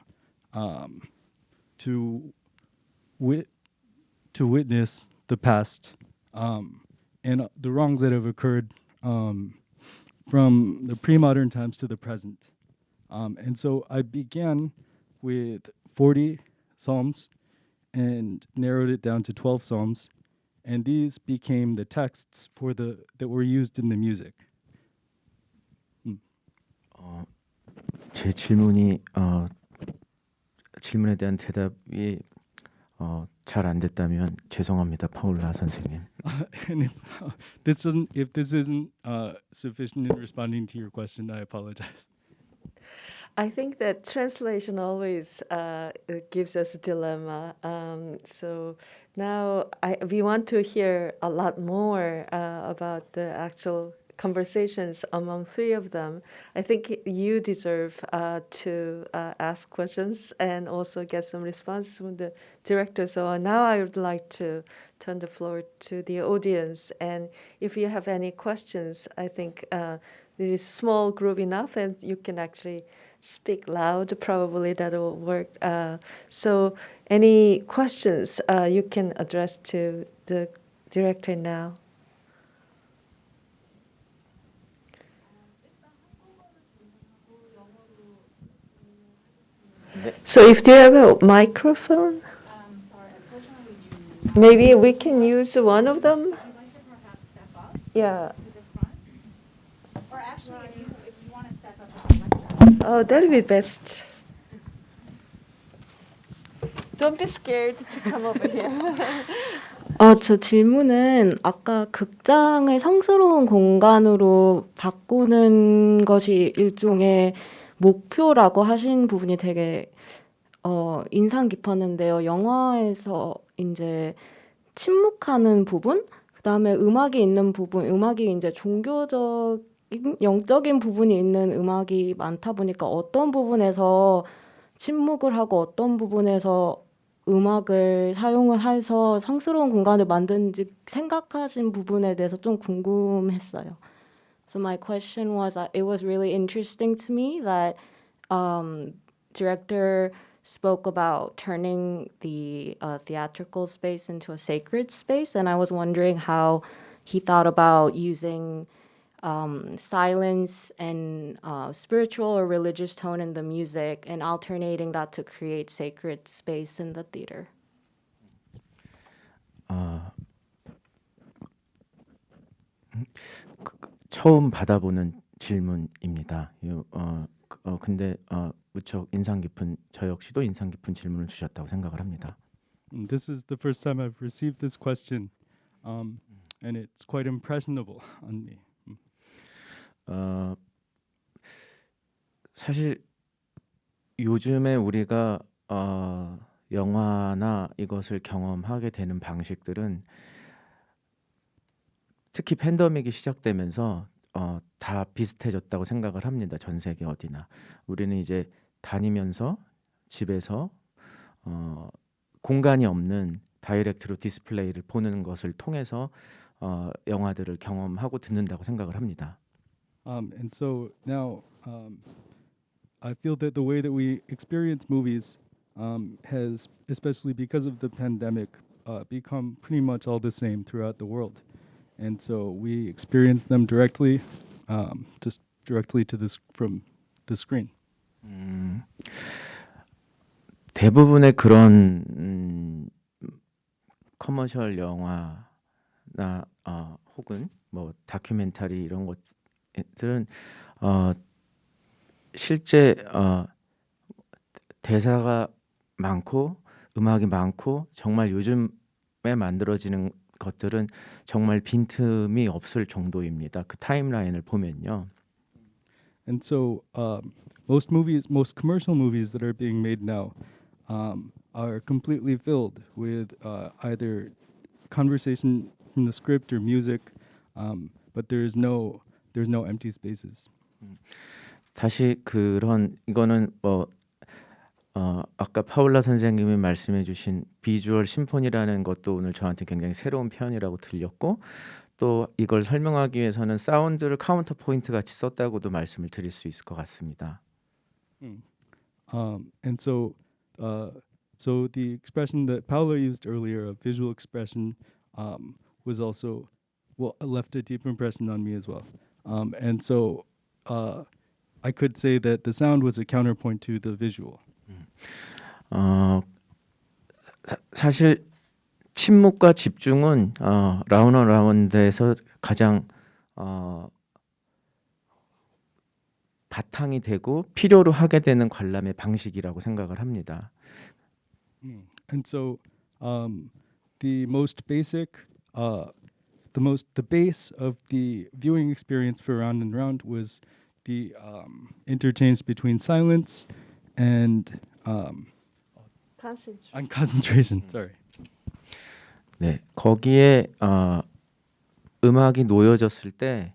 witness the past and the wrongs that have occurred from the pre-modern times to the present. And so I began with 40 psalms and narrowed it down to 12 psalms, and these became the texts that were used in the music. 제 질문에 대한 대답이 잘 안 됐다면 죄송합니다, 파울라 선생님. And if this isn't sufficient in responding to your question, I apologize. I think that translation always gives us a dilemma. So now we want to hear a lot more about the actual conversations among three of them. I think you deserve to ask questions and also get some responses from the director. So now I would like to turn the floor to the audience. And if you have any questions, I think it is a small group enough and you can actually speak loud. Probably that will work. So any questions you can address to the director now. So if you have a microphone, maybe we can use one of them. Yeah. Or actually, if you want to step up. Oh, that'd be best. Don't be scared to come over here. 저 질문은 아까 극장을 성스러운 공간으로 바꾸는 것이 일종의 목표라고 하신 부분이 되게 인상 깊었는데요. 영화에서 이제 침묵하는 부분, 그다음에 음악이 있는 부분, 음악이 이제 종교적인 영적인 부분이 있는 음악이 많다 보니까 어떤 부분에서 침묵을 하고 어떤 부분에서 음악을 사용을 해서 성스러운 공간을 만드는지 생각하신 부분에 대해서 좀 궁금했어요. So my question was, it was really interesting to me that director spoke about turning the theatrical space into a sacred space, and I was wondering how he thought about using silence and spiritual or religious tone in the music and alternating that to create sacred space in the theater. 처음 받아보는 질문입니다. 근데 무척 인상 깊은, 저 역시도 인상 깊은 질문을 주셨다고 생각을 합니다. This is the first time I've received this question, and it's quite impressionable on me. 사실 요즘에 우리가 영화나 이것을 경험하게 되는 방식들은 특히 팬데믹이 시작되면서 다 비슷해졌다고 생각을 합니다. 전 세계 어디나. 우리는 이제 다니면서 집에서 공간이 없는 다이렉트로 디스플레이를 보는 것을 통해서 영화들을 경험하고 듣는다고 생각을 합니다. And so now I feel that the way that we experience movies has, especially because of the pandemic, become pretty much all the same throughout the world. And so we experience them directly, just directly to from the screen. 대부분의 그런 커머셜 영화나 혹은 뭐 다큐멘터리 이런 것들은 실제 대사가 많고 음악이 많고 정말 요즘에 만들어지는 것들은 정말 빈틈이 없을 정도입니다. 그 타임라인을 보면요. And so most commercial movies that are being made now are completely filled with either conversation from the script or music, but there's no empty spaces. 다시 이거는 아까 파울라 선생님이 말씀해주신 비주얼 심포니라는 것도 오늘 저한테 굉장히 새로운 표현이라고 들렸고 또 이걸 설명하기 위해서는 사운드를 카운터 포인트 같이 썼다고도 말씀을 드릴 수 있을 것 같습니다. And so the expression that Paula used earlier, of visual expression, was also left a deep impression on me as well. And so I could say that the sound was a counterpoint to the visual. 사실 침묵과 집중은 라운드 라운드에서 가장 바탕이 되고 필요로 하게 되는 관람의 방식이라고 생각을 합니다. And so the most basic, the base of the viewing experience for Round and Round was the interchange between silence and concentration. Sorry. 네, 거기에 음악이 놓여졌을 때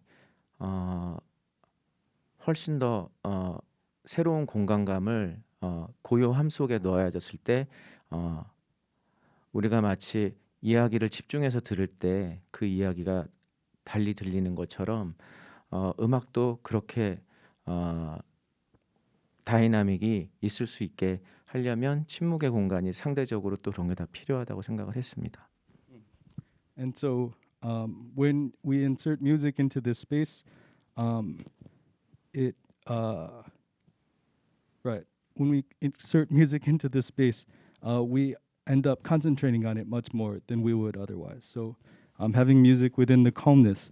훨씬 더 새로운 공간감을 고요함 속에 넣어야졌을 때 우리가 마치 이야기를 집중해서 들을 때 그 이야기가 달리 들리는 것처럼 음악도 그렇게 다이나믹이 있을 수 있게 하려면 침묵의 공간이 상대적으로 또 그런 게 다 필요하다고 생각을 했습니다. And so when we insert music into this space, when we insert music into this space, we end up concentrating on it much more than we would otherwise. So having music within the calmness,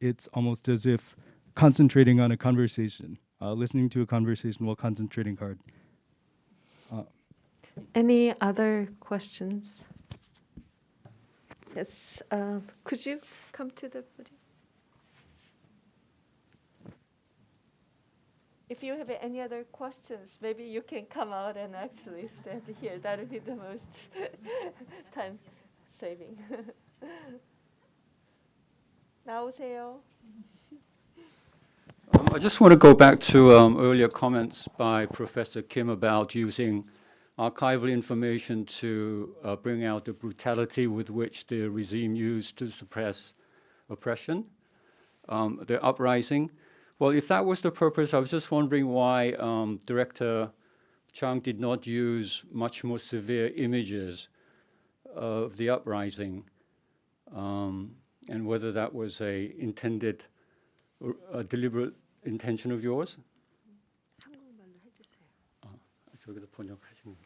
it's almost as if concentrating on a conversation, listening to a conversation while concentrating hard. Any other questions? Yes, could you come to the podium? If you have any other questions, maybe you can come out and actually stand here. That would be the most time saving. 나오세요. I just want to go back to earlier comments by Professor Kim about using archival information to bring out the brutality with which the regime used to suppress oppression, the uprising. Well, if that was the purpose, I was just wondering why Director Chang did not use much more severe images of the uprising, and whether that was a deliberate intention of yours? 한국말로 해주세요. 저기서 번역하시면.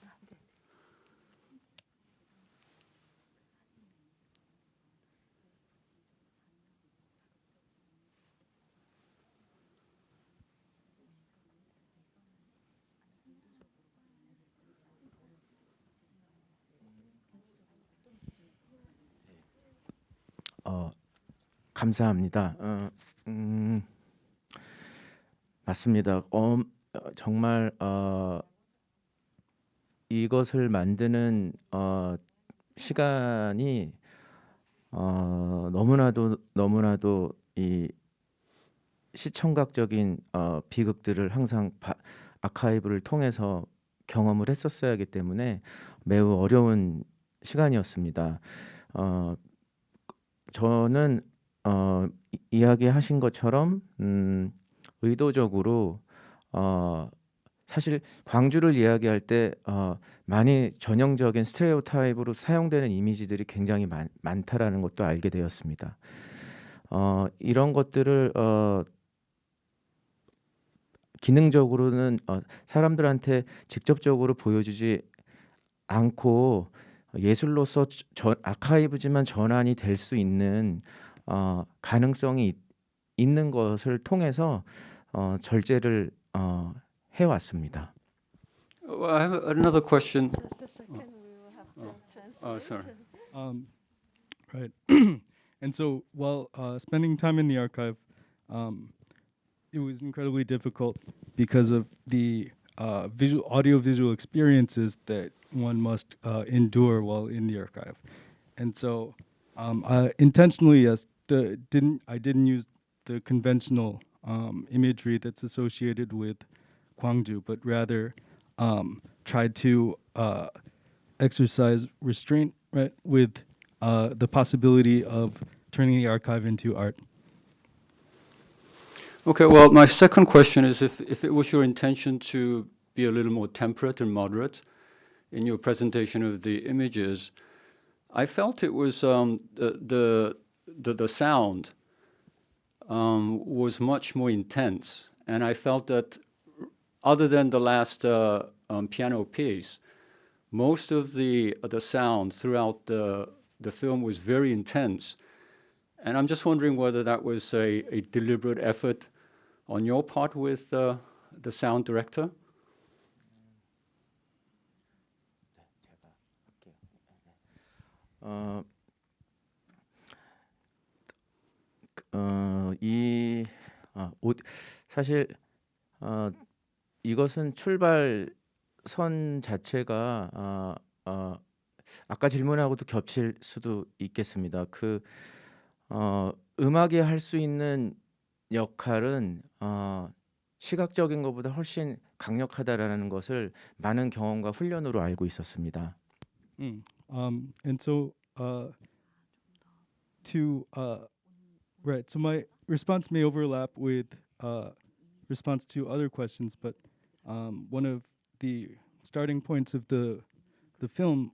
감사합니다. 맞습니다. 정말 이것을 만드는 시간이 너무나도 이 시청각적인 비극들을 항상 아카이브를 통해서 경험을 했었어야 하기 때문에 매우 어려운 시간이었습니다. 저는 이야기하신 것처럼 의도적으로 사실 광주를 이야기할 때 많이 전형적인 스테레오타입으로 사용되는 이미지들이 굉장히 많다라는 것도 알게 되었습니다. 이런 것들을 기능적으로는 사람들한테 직접적으로 보여주지 않고 예술로서 아카이브지만 전환이 될 수 있는 가능성이 있는 것을 통해서 절제를 해왔습니다. Well, I have another question. Just a second, we Sorry. Right. And so while spending time in the archive, it was incredibly difficult because of the audio-visual experiences that one must endure while in the archive. And so intentionally, yes, I didn't use the conventional imagery that's associated with Gwangju, but rather tried to exercise restraint, right, with the possibility of turning the archive into art. Okay, well, my second question is if it was your intention to be a little more temperate and moderate in your presentation of the images, I felt it was the sound was much more intense, and I felt that other than the last piano piece, most of the sound throughout the film was very intense. And I'm just wondering whether that was a deliberate effort on your part with the sound director? 사실 이것은 출발선 자체가 아까 질문하고도 겹칠 수도 있겠습니다. 음악이 할 수 있는 역할은 시각적인 것보다 훨씬 강력하다라는 것을 많은 경험과 훈련으로 알고 있었습니다. And so right, so my response may overlap with response to other questions, but one of the starting points of the film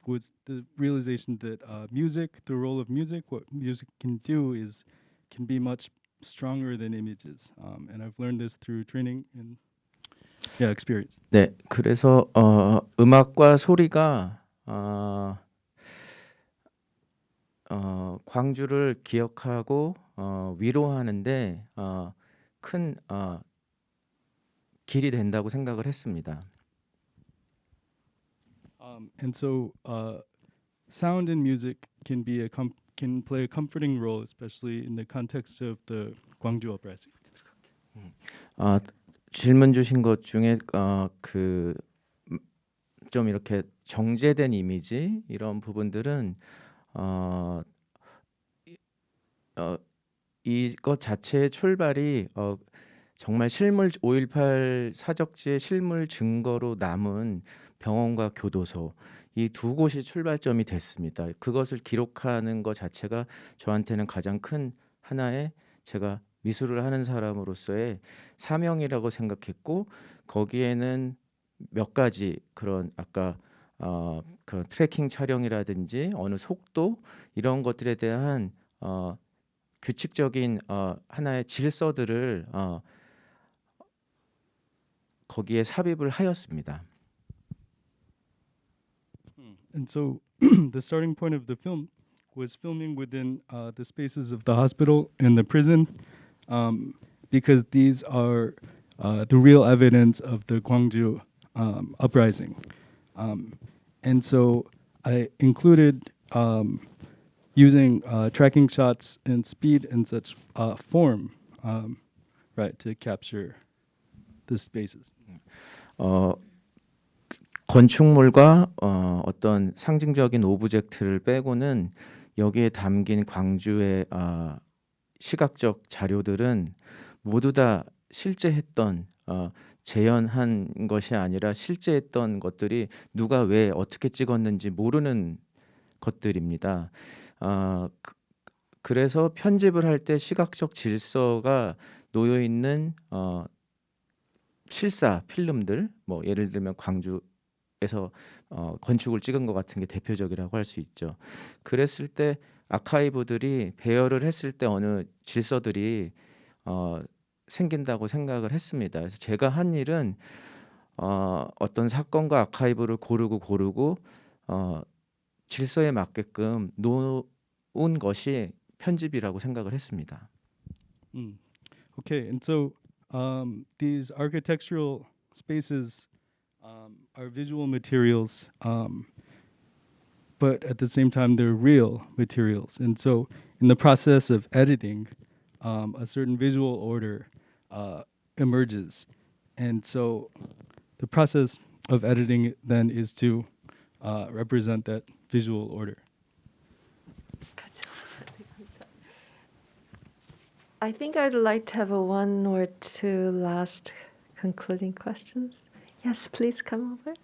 was the realization that music, the role of music, what music can do can be much stronger than images, and I've learned this through training and experience. 네, 그래서 음악과 소리가 광주를 기억하고 위로하는데 큰 길이 된다고 생각을 했습니다. And so sound and music can play a comforting role, especially in the context of the Gwangju uprising. 질문 주신 것 중에 좀 이렇게 정제된 이미지 이런 부분들은 이것 자체의 출발이 정말 실물 5.18 사적지의 실물 증거로 남은 병원과 교도소 이 두 곳이 출발점이 됐습니다. 그것을 기록하는 것 자체가 저한테는 가장 큰 하나의 제가 미술을 하는 사람으로서의 사명이라고 생각했고 거기에는 몇 가지 그런 아까 그 트래킹 촬영이라든지 어느 속도 이런 것들에 대한 규칙적인 하나의 질서들을 거기에 삽입을 하였습니다. And so the starting point of the film was filming within the spaces of the hospital and the prison, because these are the real evidence of the Gwangju uprising. And so I included using tracking shots and speed and such form, right, to capture the spaces. 건축물과 어떤 상징적인 오브젝트를 빼고는 여기에 담긴 광주의 시각적 자료들은 모두 다 실제 했던 재현한 것이 아니라 실제 했던 것들이 누가 왜 어떻게 찍었는지 모르는 것들입니다. 그래서 편집을 할 때 시각적 질서가 놓여 있는 실사 필름들, 뭐 예를 들면 광주에서 건축을 찍은 것 같은 게 대표적이라고 할 수 있죠. 그랬을 때 아카이브들이 배열을 했을 때 어느 질서들이 생긴다고 생각을 했습니다. 그래서 제가 한 일은 어떤 사건과 아카이브를 고르고 질서에 맞게끔 놓은 것이 편집이라고 생각을 했습니다. Okay, and so these architectural spaces are visual materials but at the same time they're real materials. And so in the process of editing, a certain visual order emerges. And so the process of editing then is to represent that visual order. I think I'd like to have one or two last concluding questions. Yes, please come over.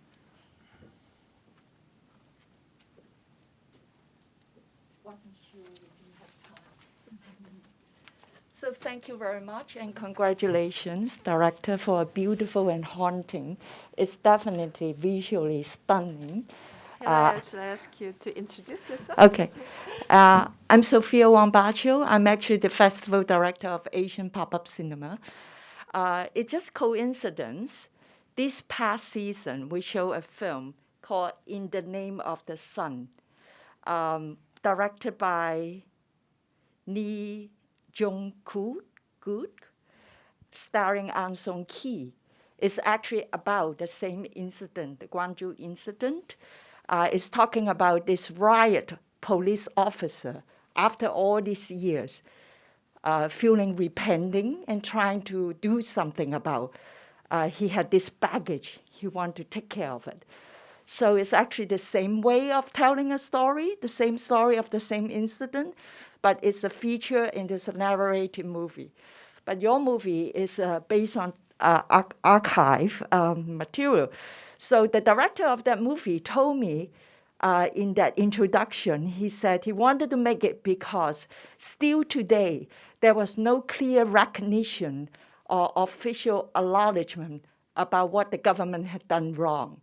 So thank you very much and congratulations, director, for a beautiful and haunting. It's definitely visually stunning. Can I actually ask you to introduce yourself? Okay. I'm Sophia Wang Bachio. I'm actually the festival director of Asian Pop-Up Cinema. It's just coincidence. This past season, we show a film called In the Name of the Sun, directed by Lee Jong-kook, starring Ahn Song-ki. It's actually about the same incident, the Gwangju incident. It's talking about this riot police officer after all these years, feeling repenting and trying to do something about. He had this baggage. He wanted to take care of it. So it's actually the same way of telling a story, the same story of the same incident, but it's a feature in this narrative movie. But your movie is based on archive material. So the director of that movie told me in that introduction, he said he wanted to make it because still today, there was no clear recognition or official acknowledgement about what the government had done wrong.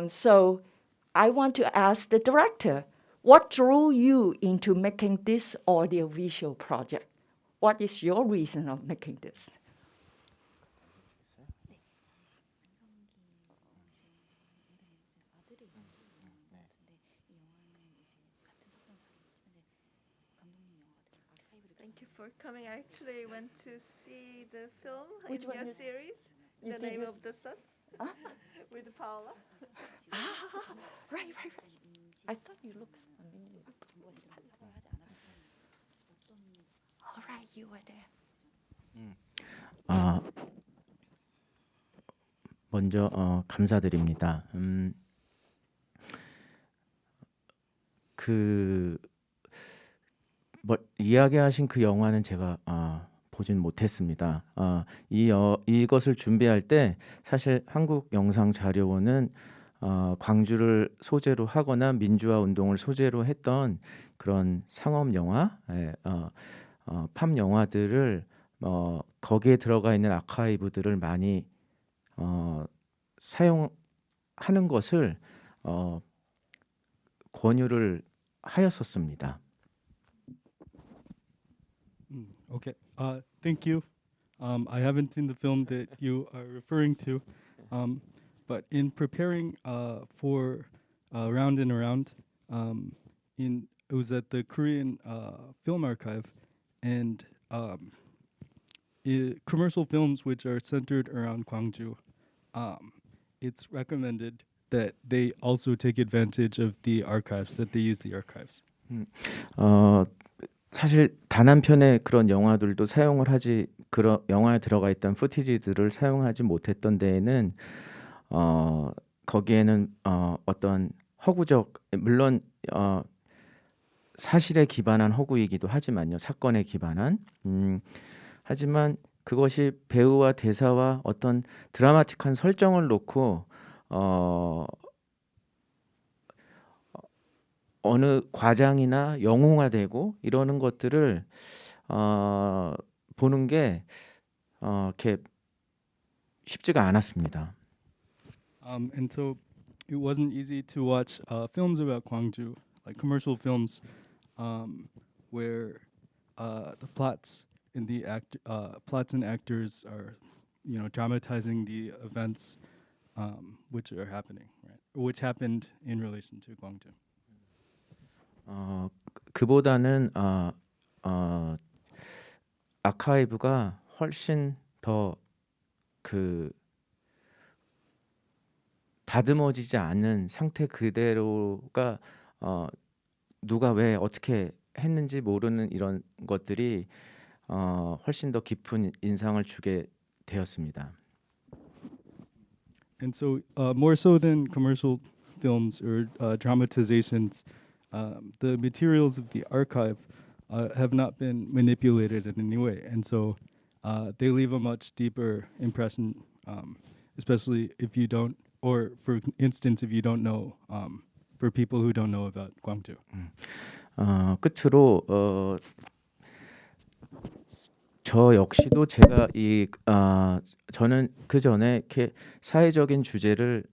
So I want to ask the director, what drew you into making this audiovisual project? What is your reason of making this? Thank you for coming. I actually went to see the film Which in one your is- series, You The did Name it? of the Sun, with Paula. Right. I thought you looked familiar. All right, you were there. 먼저 감사드립니다. 이야기하신 그 영화는 제가 보진 못했습니다. 이것을 준비할 때 사실 한국영상자료원은 광주를 소재로 하거나 민주화 운동을 소재로 했던 그런 상업 영화, 팝 영화들을 거기에 들어가 있는 아카이브들을 많이 사용하는 것을 권유를 하였었습니다. Okay. Thank you. I haven't seen the film that you are referring to, but in preparing for Round and Around, it was at the Korean Film Archive, and commercial films which are centered around Gwangju, it's recommended that they also take advantage of the archives, that they use the archives. 사실 단 한 편의 그런 영화들도 사용을 하지 그런 영화에 들어가 있던 푸티지들을 사용하지 못했던 데에는 거기에는 어떤 허구적 물론 사실에 기반한 허구이기도 하지만요. 사건에 기반한 하지만 그것이 배우와 대사와 어떤 드라마틱한 설정을 놓고 어느 과장이나 영웅화되고 이러는 것들을 보는 게 이렇게 쉽지가 않았습니다. And so it wasn't easy to watch films about Gwangju, like commercial films, where the plots and actors are, dramatizing the events which are happening, right? Or which happened in relation to Gwangju. 그보다는 아카이브가 훨씬 더 다듬어지지 않은 상태 그대로가 누가 왜 어떻게 했는지 모르는 이런 것들이 훨씬 더 깊은 인상을 주게 되었습니다. And so, more so than commercial films or dramatizations, the materials of the archive have not been manipulated in any way. And so, they leave a much deeper impression, especially if you don't, or for instance, if you don't know, for people who don't know about Gwangju. 끝으로 저 역시도 제가 저는 그 전에 이렇게 사회적인 주제를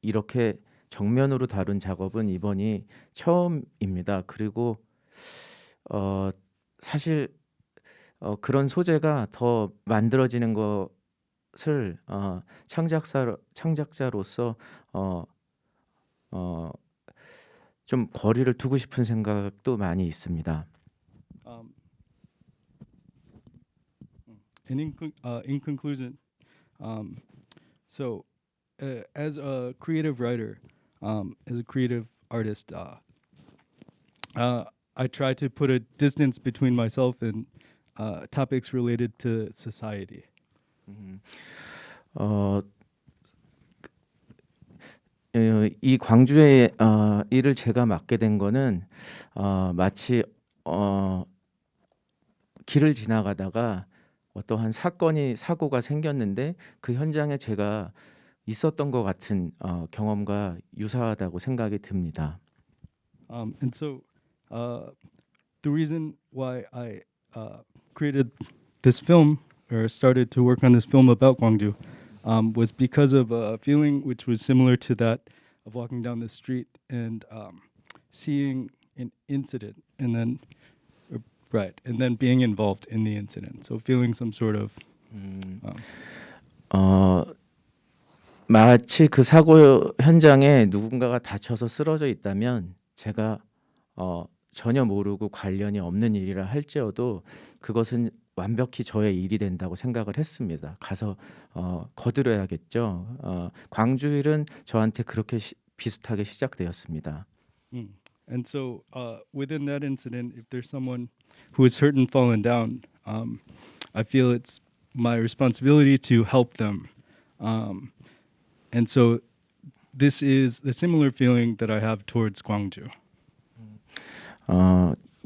이렇게 정면으로 다룬 작업은 이번이 처음입니다. 그리고 사실 그런 소재가 더 만들어지는 것을 창작자로서 좀 거리를 두고 싶은 생각도 많이 있습니다. And in conclusion, so as a creative writer, as a creative artist, I try to put a distance between myself and topics related to society. 이 광주의 일을 제가 맡게 된 거는 마치 길을 지나가다가 어떠한 사고가 생겼는데 그 현장에 제가 있었던 것 같은 경험과 유사하다고 생각이 듭니다. And so, the reason why I created this film or started to work on this film about Gwangju was because of a feeling which was similar to that of walking down the street and seeing an incident, and then being involved in the incident. So feeling some sort of 마치 그 사고 현장에 누군가가 다쳐서 쓰러져 있다면 제가 전혀 모르고 관련이 없는 일이라 할지어도 그것은 완벽히 저의 일이 된다고 생각을 했습니다. 가서 거들어야겠죠. 광주 일은 저한테 그렇게 비슷하게 시작되었습니다. And so, within that incident, if there's someone who is hurt and fallen down, I feel it's my responsibility to help them. And so, this is the similar feeling that I have towards Gwangju.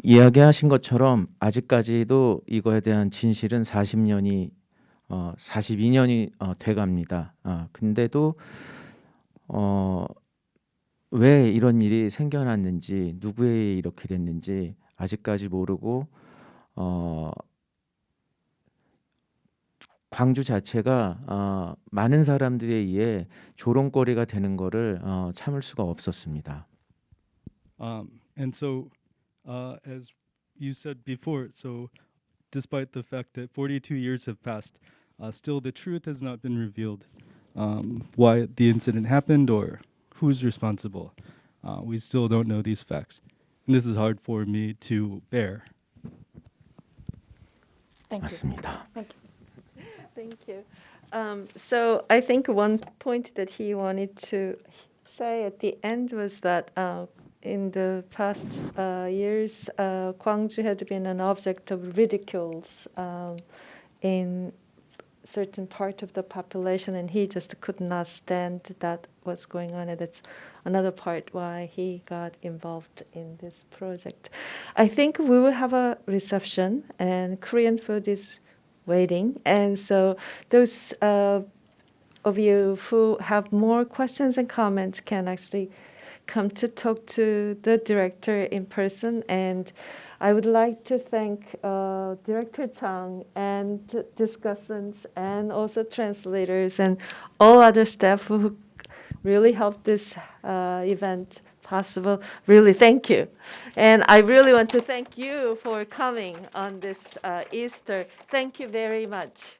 이야기하신 것처럼 아직까지도 이거에 대한 진실은 42년이 돼갑니다. 근데도 왜 이런 일이 생겨났는지, 누구에 이렇게 됐는지 아직까지 모르고 광주 자체가 많은 사람들에 의해 조롱거리가 되는 거를 참을 수가 없었습니다. And so, as you said before, so despite the fact that 42 years have passed, still the truth has not been revealed. Why the incident happened or who's responsible. We still don't know these facts. And this is hard for me to bear. Thank you. 맞습니다. Thank you. So I think one point that he wanted to say at the end was that in the past years, Gwangju had been an object of ridicules in certain part of the population, and he just could not stand that what's going on, and that's another part why he got involved in this project. I think we will have a reception, and Korean food is waiting, and so those of you who have more questions and comments can actually come to talk to the director in person. And I would like to thank Director Chang and discussants and also translators and all other staff who really helped this event possible. Really, thank you. And I really want to thank you for coming on this Easter. Thank you very much.